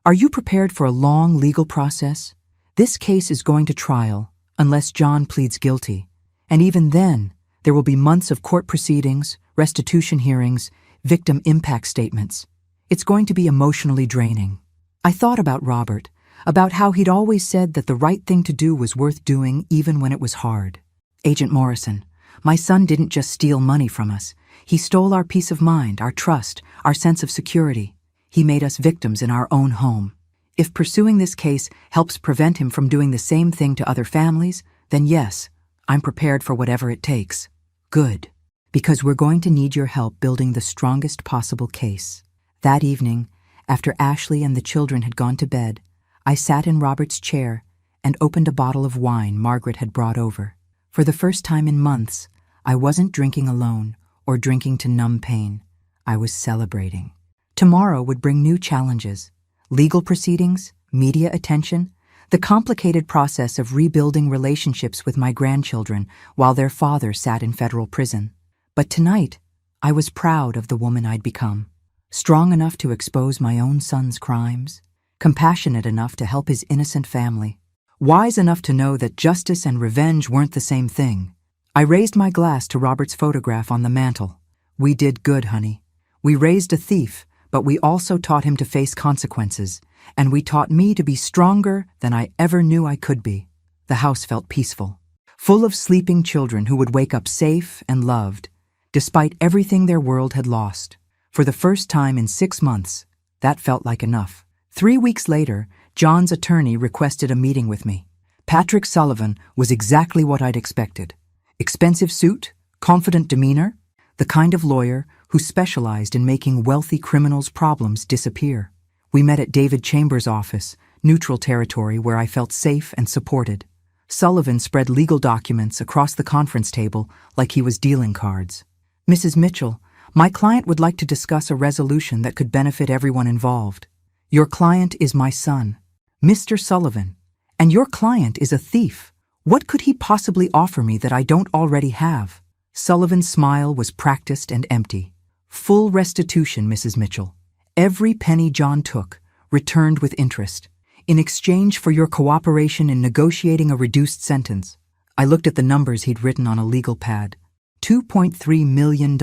Are you prepared for a long legal process? This case is going to trial, unless John pleads guilty. And even then, there will be months of court proceedings, restitution hearings, victim impact statements. It's going to be emotionally draining." I thought about Robert, about how he'd always said that the right thing to do was worth doing even when it was hard. "Agent Morrison, my son didn't just steal money from us. He stole our peace of mind, our trust, our sense of security. He made us victims in our own home. If pursuing this case helps prevent him from doing the same thing to other families, then yes, I'm prepared for whatever it takes." "Good, because we're going to need your help building the strongest possible case." That evening, after Ashley and the children had gone to bed, I sat in Robert's chair and opened a bottle of wine Margaret had brought over. For the first time in months, I wasn't drinking alone or drinking to numb pain. I was celebrating. Tomorrow would bring new challenges. Legal proceedings, media attention. The complicated process of rebuilding relationships with my grandchildren while their father sat in federal prison. But tonight, I was proud of the woman I'd become. Strong enough to expose my own son's crimes, compassionate enough to help his innocent family, wise enough to know that justice and revenge weren't the same thing. I raised my glass to Robert's photograph on the mantel. We did good, honey. We raised a thief, but we also taught him to face consequences, and we taught me to be stronger than I ever knew I could be. The house felt peaceful, full of sleeping children who would wake up safe and loved, despite everything their world had lost. For the first time in 6 months, that felt like enough. 3 weeks later, John's attorney requested a meeting with me. Patrick Sullivan was exactly what I'd expected. Expensive suit, confident demeanor, the kind of lawyer who specialized in making wealthy criminals' problems disappear. We met at David Chambers' office, neutral territory where I felt safe and supported. Sullivan spread legal documents across the conference table like he was dealing cards. Mrs. Mitchell, my client would like to discuss a resolution that could benefit everyone involved. Your client is my son, Mr. Sullivan, and your client is a thief. What could he possibly offer me that I don't already have? Sullivan's smile was practiced and empty. Full restitution, Mrs. Mitchell. Every penny John took, returned with interest, in exchange for your cooperation in negotiating a reduced sentence. I looked at the numbers he'd written on a legal pad. $2.3 million.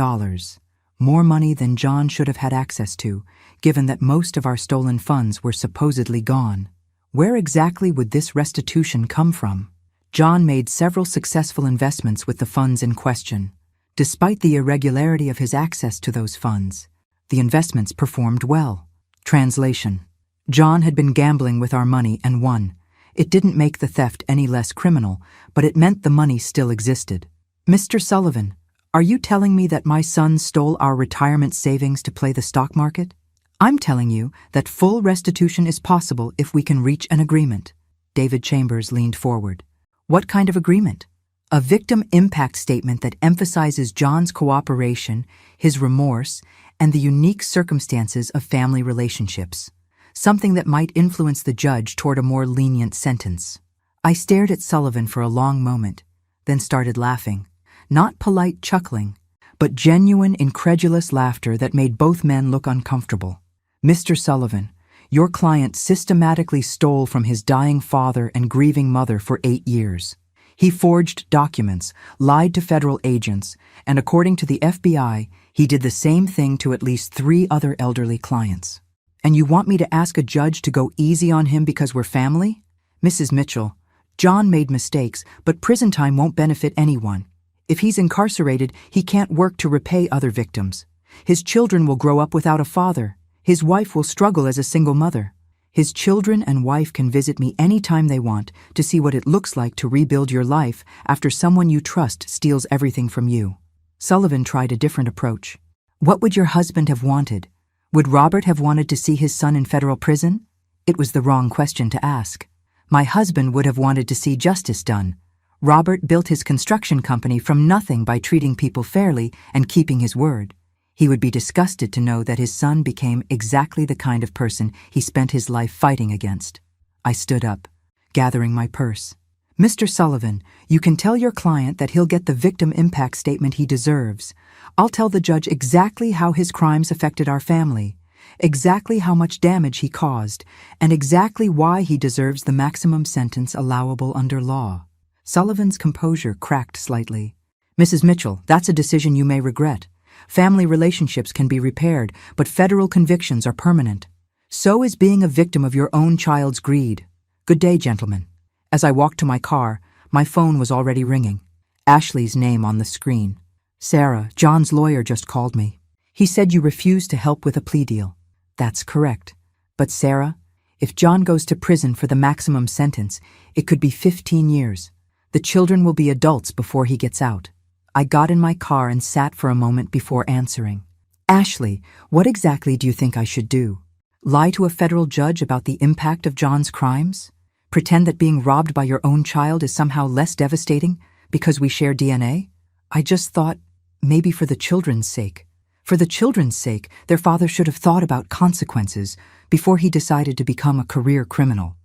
More money than John should have had access to, given that most of our stolen funds were supposedly gone. Where exactly would this restitution come from? John made several successful investments with the funds in question. Despite the irregularity of his access to those funds, the investments performed well. Translation: John had been gambling with our money and won. It didn't make the theft any less criminal, but it meant the money still existed. Mr. Sullivan, are you telling me that my son stole our retirement savings to play the stock market? I'm telling you that full restitution is possible if we can reach an agreement. David Chambers leaned forward. What kind of agreement? A victim impact statement that emphasizes John's cooperation, his remorse, and the unique circumstances of family relationships. Something that might influence the judge toward a more lenient sentence. I stared at Sullivan for a long moment, then started laughing. Not polite chuckling, but genuine, incredulous laughter that made both men look uncomfortable. Mr. Sullivan, your client systematically stole from his dying father and grieving mother for 8 years. He forged documents, lied to federal agents, and according to the FBI, he did the same thing to at least 3 other elderly clients. And you want me to ask a judge to go easy on him because we're family? Mrs. Mitchell, John made mistakes, but prison time won't benefit anyone. If he's incarcerated, he can't work to repay other victims. His children will grow up without a father. His wife will struggle as a single mother. His children and wife can visit me anytime they want to see what it looks like to rebuild your life after someone you trust steals everything from you. Sullivan tried a different approach. What would your husband have wanted? Would Robert have wanted to see his son in federal prison? It was the wrong question to ask. My husband would have wanted to see justice done. Robert built his construction company from nothing by treating people fairly and keeping his word. He would be disgusted to know that his son became exactly the kind of person he spent his life fighting against. I stood up, gathering my purse. Mr. Sullivan, you can tell your client that he'll get the victim impact statement he deserves. I'll tell the judge exactly how his crimes affected our family, exactly how much damage he caused, and exactly why he deserves the maximum sentence allowable under law. Sullivan's composure cracked slightly. Mrs. Mitchell, that's a decision you may regret. Family relationships can be repaired, but federal convictions are permanent. So is being a victim of your own child's greed. Good day, gentlemen. As I walked to my car, my phone was already ringing. Ashley's name on the screen. Sarah, John's lawyer just called me. He said you refused to help with a plea deal. That's correct. But Sarah, if John goes to prison for the maximum sentence, it could be 15 years. The children will be adults before he gets out. I got in my car and sat for a moment before answering. Ashley, what exactly do you think I should do? Lie to a federal judge about the impact of John's crimes? Pretend that being robbed by your own child is somehow less devastating because we share DNA? I just thought, maybe for the children's sake. For the children's sake, their father should have thought about consequences before he decided to become a career criminal.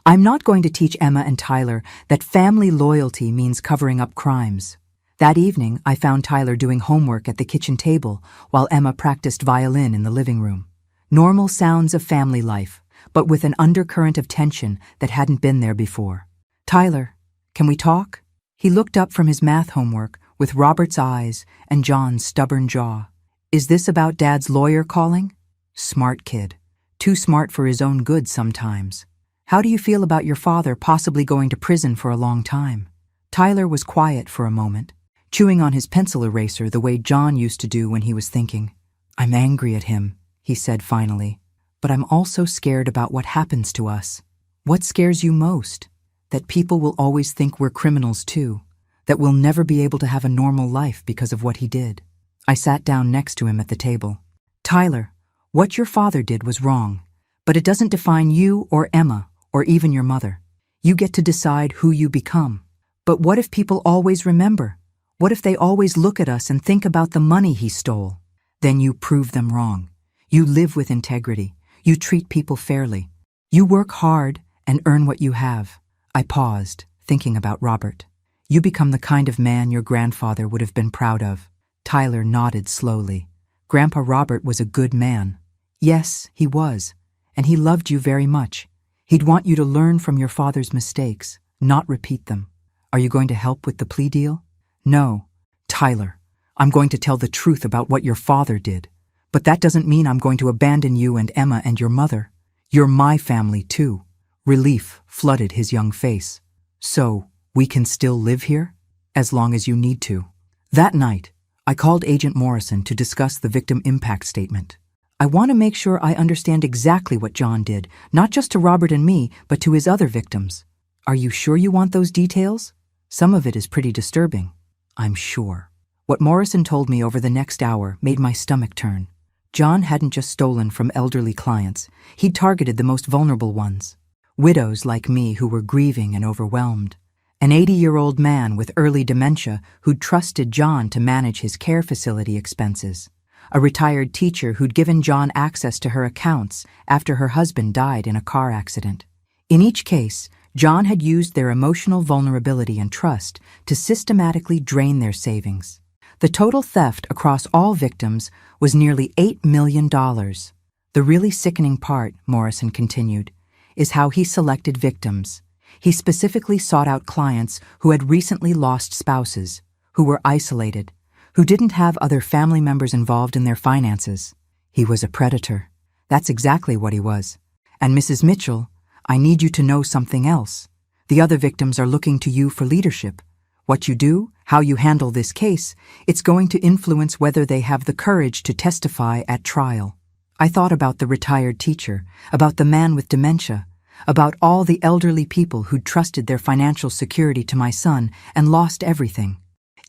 I'm not going to teach Emma and Tyler that family loyalty means covering up crimes. That evening, I found Tyler doing homework at the kitchen table while Emma practiced violin in the living room. Normal sounds of family life, but with an undercurrent of tension that hadn't been there before. "Tyler, can we talk?" He looked up from his math homework with Robert's eyes and John's stubborn jaw. "Is this about Dad's lawyer calling?" Smart kid. Too smart for his own good sometimes. "How do you feel about your father possibly going to prison for a long time?" Tyler was quiet for a moment, chewing on his pencil eraser the way John used to do when he was thinking. "I'm angry at him," he said finally, "but I'm also scared about what happens to us." "What scares you most?" "That people will always think we're criminals too, that we'll never be able to have a normal life because of what he did." I sat down next to him at the table. "Tyler, what your father did was wrong, but it doesn't define you or Emma or even your mother. You get to decide who you become. But what if people always remember? What if they always look at us and think about the money he stole? Then you prove them wrong. You live with integrity. You treat people fairly. You work hard and earn what you have." I paused, thinking about Robert. "You become the kind of man your grandfather would have been proud of." Tyler nodded slowly. "Grandpa Robert was a good man." "Yes, he was. And he loved you very much. He'd want you to learn from your father's mistakes, not repeat them." "Are you going to help with the plea deal?" "No." "Tyler, I'm going to tell the truth about what your father did. But that doesn't mean I'm going to abandon you and Emma and your mother. You're my family too." Relief flooded his young face. "So, we can still live here? As long as you need to." That night, I called Agent Morrison to discuss the victim impact statement. I want to make sure I understand exactly what John did, not just to Robert and me, but to his other victims. "Are you sure you want those details? Some of it is pretty disturbing." "I'm sure." What Morrison told me over the next hour made my stomach turn. John hadn't just stolen from elderly clients. He'd targeted the most vulnerable ones. Widows like me who were grieving and overwhelmed. An 80-year-old man with early dementia who'd trusted John to manage his care facility expenses. A retired teacher who'd given John access to her accounts after her husband died in a car accident. In each case, John had used their emotional vulnerability and trust to systematically drain their savings. The total theft across all victims was nearly $8 million. The really sickening part, Morrison continued, is how he selected victims. He specifically sought out clients who had recently lost spouses, who were isolated, who didn't have other family members involved in their finances. He was a predator. That's exactly what he was. And Mrs. Mitchell, I need you to know something else. The other victims are looking to you for leadership. What you do, how you handle this case, it's going to influence whether they have the courage to testify at trial. I thought about the retired teacher, about the man with dementia, about all the elderly people who'd trusted their financial security to my son and lost everything.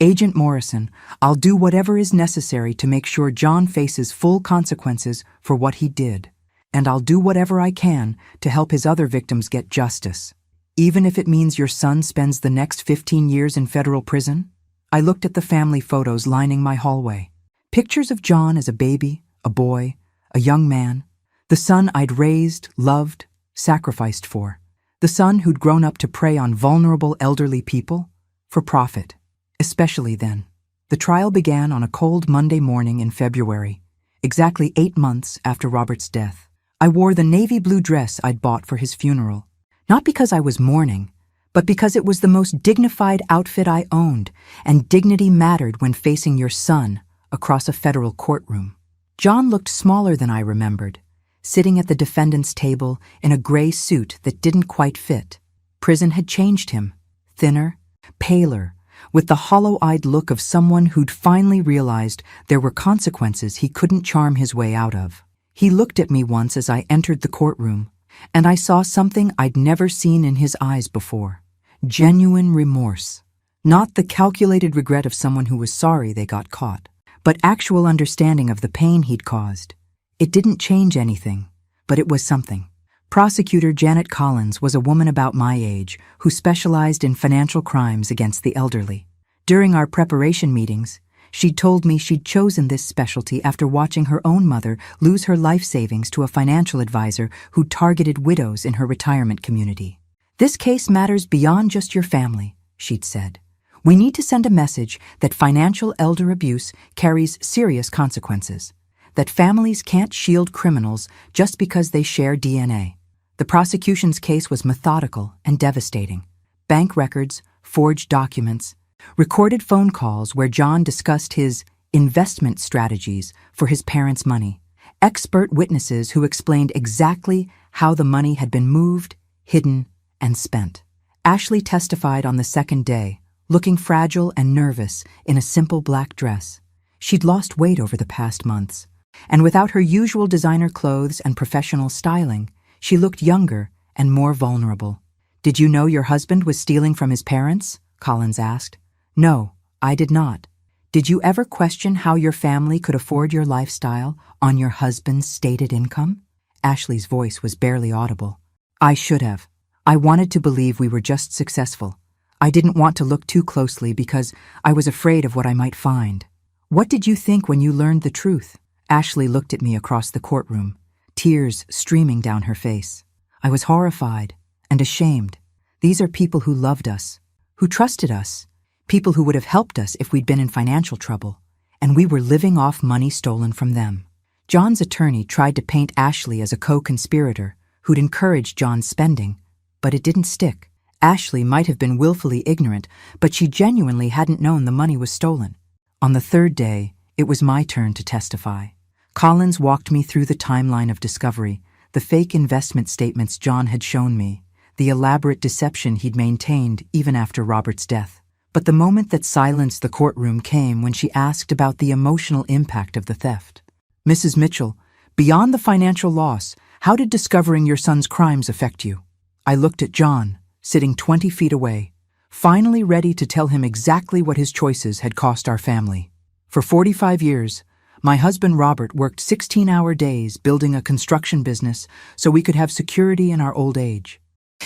Agent Morrison, I'll do whatever is necessary to make sure John faces full consequences for what he did. And I'll do whatever I can to help his other victims get justice. Even if it means your son spends the next 15 years in federal prison? I looked at the family photos lining my hallway. Pictures of John as a baby, a boy, a young man. The son I'd raised, loved, sacrificed for. The son who'd grown up to prey on vulnerable elderly people for profit. Especially then. The trial began on a cold Monday morning in February, exactly 8 months after Robert's death. I wore the navy blue dress I'd bought for his funeral. Not because I was mourning, but because it was the most dignified outfit I owned, and dignity mattered when facing your son across a federal courtroom. John looked smaller than I remembered, sitting at the defendant's table in a gray suit that didn't quite fit. Prison had changed him, thinner, paler, with the hollow-eyed look of someone who'd finally realized there were consequences he couldn't charm his way out of. He looked at me once as I entered the courtroom, and I saw something I'd never seen in his eyes before. Genuine remorse. Not the calculated regret of someone who was sorry they got caught, but actual understanding of the pain he'd caused. It didn't change anything, but it was something. Prosecutor Janet Collins was a woman about my age who specialized in financial crimes against the elderly. During our preparation meetings, She'd told me she'd chosen this specialty after watching her own mother lose her life savings to a financial advisor who targeted widows in her retirement community. "This case matters beyond just your family," she'd said. "We need to send a message that financial elder abuse carries serious consequences, that families can't shield criminals just because they share DNA." The prosecution's case was methodical and devastating. Bank records, forged documents, recorded phone calls where John discussed his investment strategies for his parents' money, expert witnesses who explained exactly how the money had been moved, hidden, and spent. Ashley testified on the second day, looking fragile and nervous in a simple black dress. She'd lost weight over the past months, and without her usual designer clothes and professional styling, she looked younger and more vulnerable. "Did you know your husband was stealing from his parents?" Collins asked. "No, I did not." "Did you ever question how your family could afford your lifestyle on your husband's stated income?" Ashley's voice was barely audible. "I should have. I wanted to believe we were just successful. I didn't want to look too closely because I was afraid of what I might find." "What did you think when you learned the truth?" Ashley looked at me across the courtroom, tears streaming down her face. "I was horrified and ashamed. These are people who loved us, who trusted us, people who would have helped us if we'd been in financial trouble, and we were living off money stolen from them." John's attorney tried to paint Ashley as a co-conspirator who'd encouraged John's spending, but it didn't stick. Ashley might have been willfully ignorant, but she genuinely hadn't known the money was stolen. On the third day, it was my turn to testify. Collins walked me through the timeline of discovery, the fake investment statements John had shown me, the elaborate deception he'd maintained even after Robert's death. But the moment that silenced the courtroom came when she asked about the emotional impact of the theft. "Mrs. Mitchell, beyond the financial loss, how did discovering your son's crimes affect you?" I looked at John, sitting 20 feet away, finally ready to tell him exactly what his choices had cost our family. "For 45 years, my husband Robert worked 16-hour days building a construction business so we could have security in our old age.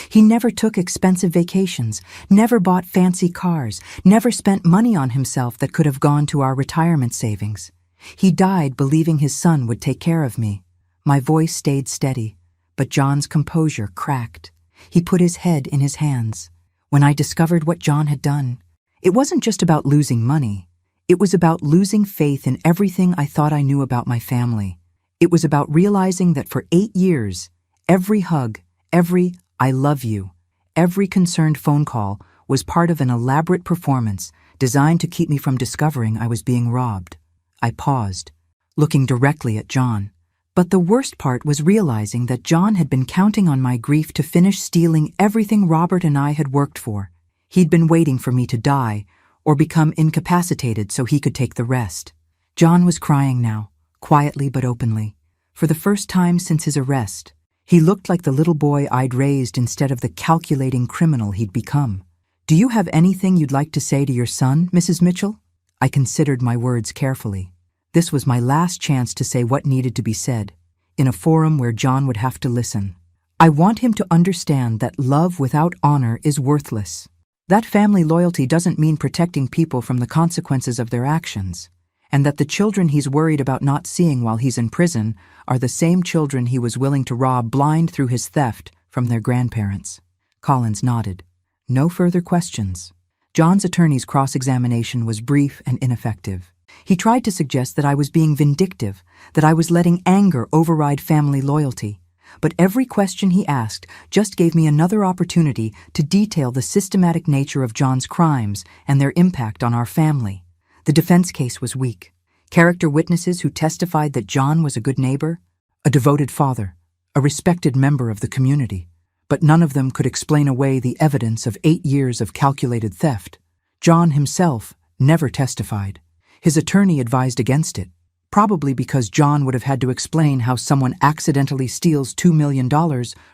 He never took expensive vacations, never bought fancy cars, never spent money on himself that could have gone to our retirement savings. He died believing his son would take care of me." My voice stayed steady, but John's composure cracked. He put his head in his hands. "When I discovered what John had done, it wasn't just about losing money. It was about losing faith in everything I thought I knew about my family. It was about realizing that for 8 years, every hug, every 'I love you,' every concerned phone call was part of an elaborate performance designed to keep me from discovering I was being robbed." I paused, looking directly at John. But the worst part was realizing that John had been counting on my grief to finish stealing everything Robert and I had worked for. He'd been waiting for me to die or become incapacitated so he could take the rest. John was crying now, quietly but openly. For the first time since his arrest, he looked like the little boy I'd raised instead of the calculating criminal he'd become. "Do you have anything you'd like to say to your son, Mrs. Mitchell?" I considered my words carefully. This was my last chance to say what needed to be said, in a forum where John would have to listen. "I want him to understand that love without honor is worthless. That family loyalty doesn't mean protecting people from the consequences of their actions, and that the children he's worried about not seeing while he's in prison are the same children he was willing to rob blind through his theft from their grandparents." Collins nodded. No further questions. John's attorney's cross-examination was brief and ineffective. He tried to suggest that I was being vindictive, that I was letting anger override family loyalty. But every question he asked just gave me another opportunity to detail the systematic nature of John's crimes and their impact on our family. The defense case was weak. Character witnesses who testified that John was a good neighbor, a devoted father, a respected member of the community. But none of them could explain away the evidence of 8 years of calculated theft. John himself never testified. His attorney advised against it, probably because John would have had to explain how someone accidentally steals $2 million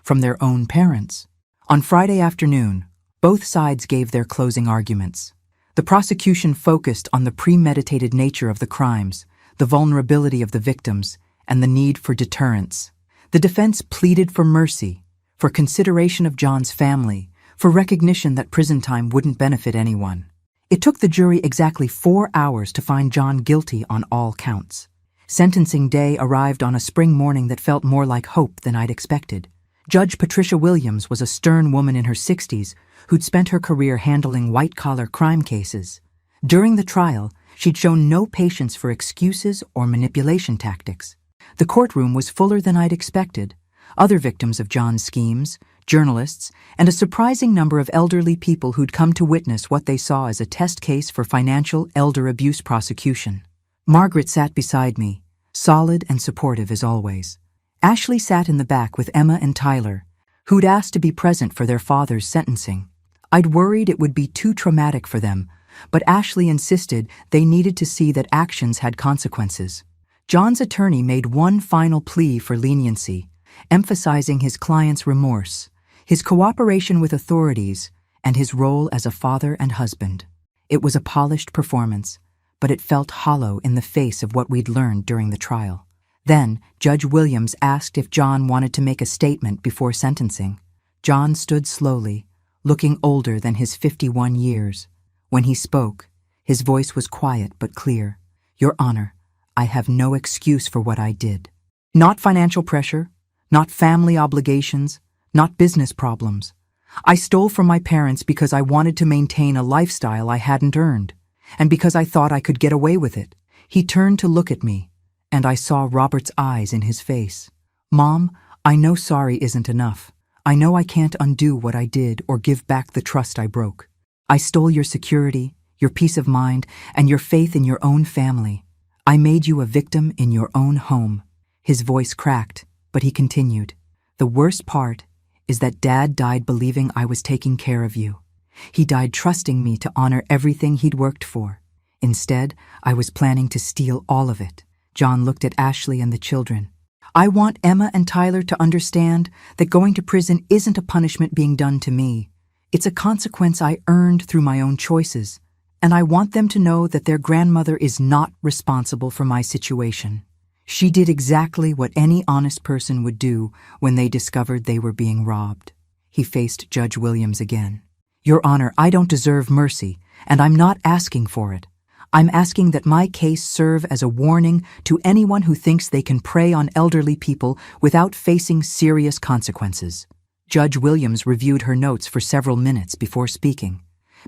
from their own parents. On Friday afternoon, both sides gave their closing arguments. The prosecution focused on the premeditated nature of the crimes, the vulnerability of the victims, and the need for deterrence. The defense pleaded for mercy, for consideration of John's family, for recognition that prison time wouldn't benefit anyone. It took the jury exactly 4 hours to find John guilty on all counts. Sentencing day arrived on a spring morning that felt more like hope than I'd expected. Judge Patricia Williams was a stern woman in her 60s who'd spent her career handling white-collar crime cases. During the trial, she'd shown no patience for excuses or manipulation tactics. The courtroom was fuller than I'd expected. Other victims of John's schemes, journalists, and a surprising number of elderly people who'd come to witness what they saw as a test case for financial elder abuse prosecution. Margaret sat beside me, solid and supportive as always. Ashley sat in the back with Emma and Tyler, who'd asked to be present for their father's sentencing. I'd worried it would be too traumatic for them, but Ashley insisted they needed to see that actions had consequences. John's attorney made one final plea for leniency, emphasizing his client's remorse, his cooperation with authorities, and his role as a father and husband. It was a polished performance, but it felt hollow in the face of what we'd learned during the trial. Then, Judge Williams asked if John wanted to make a statement before sentencing. John stood slowly, looking older than his 51 years. When he spoke, his voice was quiet but clear. "Your Honor, I have no excuse for what I did. Not financial pressure, not family obligations, not business problems. I stole from my parents because I wanted to maintain a lifestyle I hadn't earned, and because I thought I could get away with it." He turned to look at me, and I saw Robert's eyes in his face. "Mom, I know sorry isn't enough. I know I can't undo what I did or give back the trust I broke. I stole your security, your peace of mind, and your faith in your own family. I made you a victim in your own home." His voice cracked, but he continued. "The worst part is that Dad died believing I was taking care of you. He died trusting me to honor everything he'd worked for. Instead, I was planning to steal all of it." John looked at Ashley and the children. "I want Emma and Tyler to understand that going to prison isn't a punishment being done to me. It's a consequence I earned through my own choices, and I want them to know that their grandmother is not responsible for my situation. She did exactly what any honest person would do when they discovered they were being robbed." He faced Judge Williams again. "Your Honor, I don't deserve mercy, and I'm not asking for it. I'm asking that my case serve as a warning to anyone who thinks they can prey on elderly people without facing serious consequences." Judge Williams reviewed her notes for several minutes before speaking.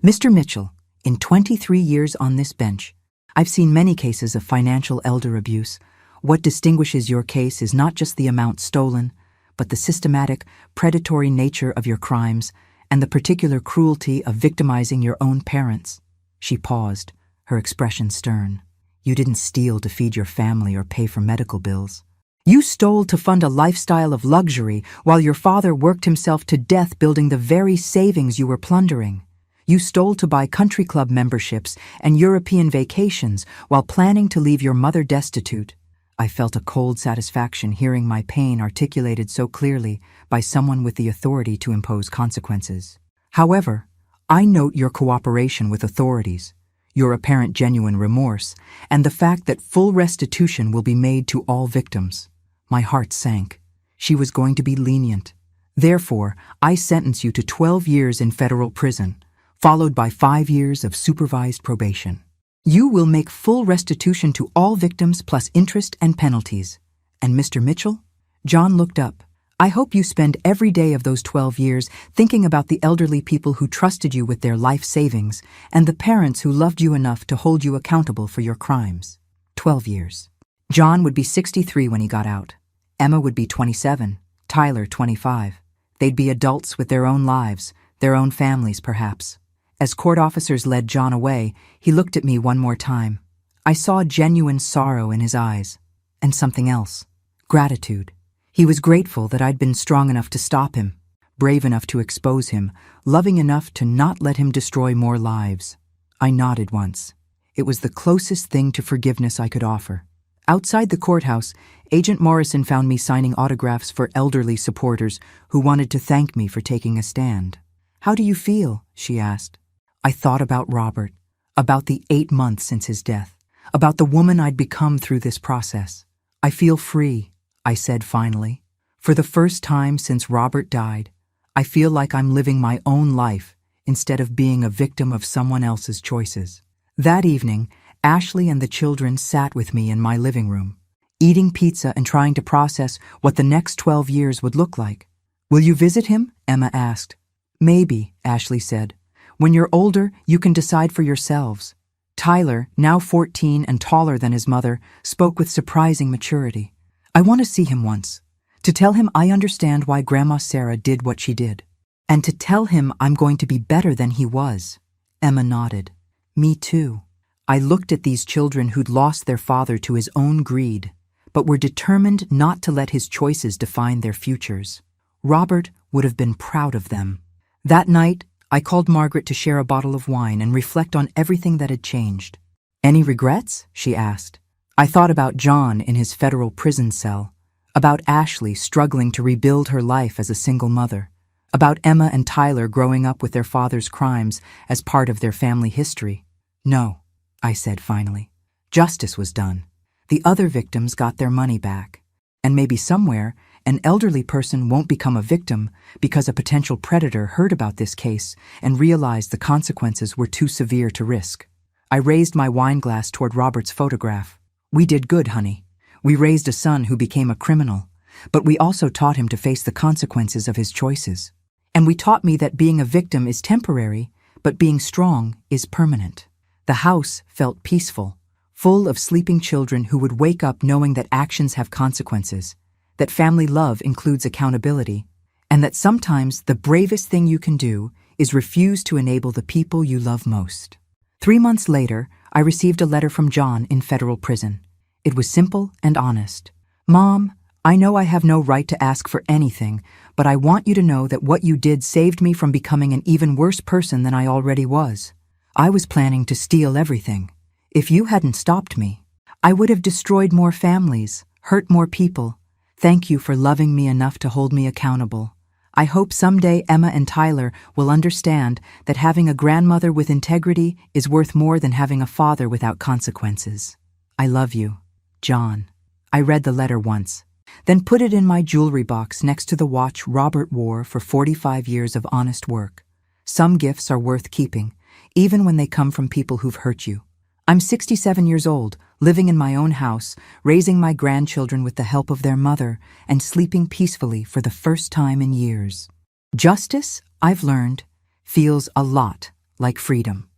"Mr. Mitchell, in 23 years on this bench, I've seen many cases of financial elder abuse. What distinguishes your case is not just the amount stolen, but the systematic, predatory nature of your crimes and the particular cruelty of victimizing your own parents." She paused, her expression stern. "You didn't steal to feed your family or pay for medical bills. You stole to fund a lifestyle of luxury while your father worked himself to death building the very savings you were plundering. You stole to buy country club memberships and European vacations while planning to leave your mother destitute." I felt a cold satisfaction hearing my pain articulated so clearly by someone with the authority to impose consequences. "However, I note your cooperation with authorities, your apparent genuine remorse, and the fact that full restitution will be made to all victims." My heart sank. She was going to be lenient. "Therefore, I sentence you to 12 years in federal prison, followed by 5 years of supervised probation. You will make full restitution to all victims plus interest and penalties. And Mr. Mitchell?" John looked up. "I hope you spend every day of those 12 years thinking about the elderly people who trusted you with their life savings and the parents who loved you enough to hold you accountable for your crimes." 12 years. John would be 63 when he got out. Emma would be 27, Tyler 25. They'd be adults with their own lives, their own families perhaps. As court officers led John away, he looked at me one more time. I saw genuine sorrow in his eyes, and something else, gratitude. He was grateful that I'd been strong enough to stop him, brave enough to expose him, loving enough to not let him destroy more lives. I nodded once. It was the closest thing to forgiveness I could offer. Outside the courthouse, Agent Morrison found me signing autographs for elderly supporters who wanted to thank me for taking a stand. "How do you feel?" she asked. I thought about Robert, about the 8 months since his death, about the woman I'd become through this process. "I feel free," I said finally. "For the first time since Robert died, I feel like I'm living my own life instead of being a victim of someone else's choices. That evening, Ashley and the children sat with me in my living room, eating pizza and trying to process what the next 12 years would look like. "Will you visit him?" Emma asked. "Maybe," Ashley said. "When you're older, you can decide for yourselves." Tyler, now 14 and taller than his mother, spoke with surprising maturity. "I want to see him once, to tell him I understand why Grandma Sarah did what she did, and to tell him I'm going to be better than he was." Emma nodded. "Me too." I looked at these children who'd lost their father to his own greed, but were determined not to let his choices define their futures. Robert would have been proud of them. That night, I called Margaret to share a bottle of wine and reflect on everything that had changed. "Any regrets?" she asked. I thought about John in his federal prison cell, about Ashley struggling to rebuild her life as a single mother, about Emma and Tyler growing up with their father's crimes as part of their family history. "No," I said finally. "Justice was done. The other victims got their money back. And maybe somewhere, an elderly person won't become a victim because a potential predator heard about this case and realized the consequences were too severe to risk." I raised my wine glass toward Robert's photograph. "We did good, honey. We raised a son who became a criminal, but we also taught him to face the consequences of his choices. And we taught me that being a victim is temporary, but being strong is permanent." The house felt peaceful, full of sleeping children who would wake up knowing that actions have consequences, that family love includes accountability, and that sometimes the bravest thing you can do is refuse to enable the people you love most. 3 months later, I received a letter from John in federal prison. It was simple and honest. "Mom, I know I have no right to ask for anything, but I want you to know that what you did saved me from becoming an even worse person than I already was. I was planning to steal everything. If you hadn't stopped me, I would have destroyed more families, hurt more people. Thank you for loving me enough to hold me accountable. I hope someday Emma and Tyler will understand that having a grandmother with integrity is worth more than having a father without consequences. I love you, John." I read the letter once, then put it in my jewelry box next to the watch Robert wore for 45 years of honest work. Some gifts are worth keeping, even when they come from people who've hurt you. I'm 67 years old, living in my own house, raising my grandchildren with the help of their mother, and sleeping peacefully for the first time in years. Justice, I've learned, feels a lot like freedom.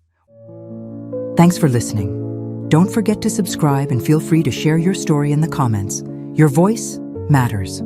Thanks for listening. Don't forget to subscribe and feel free to share your story in the comments. Your voice matters.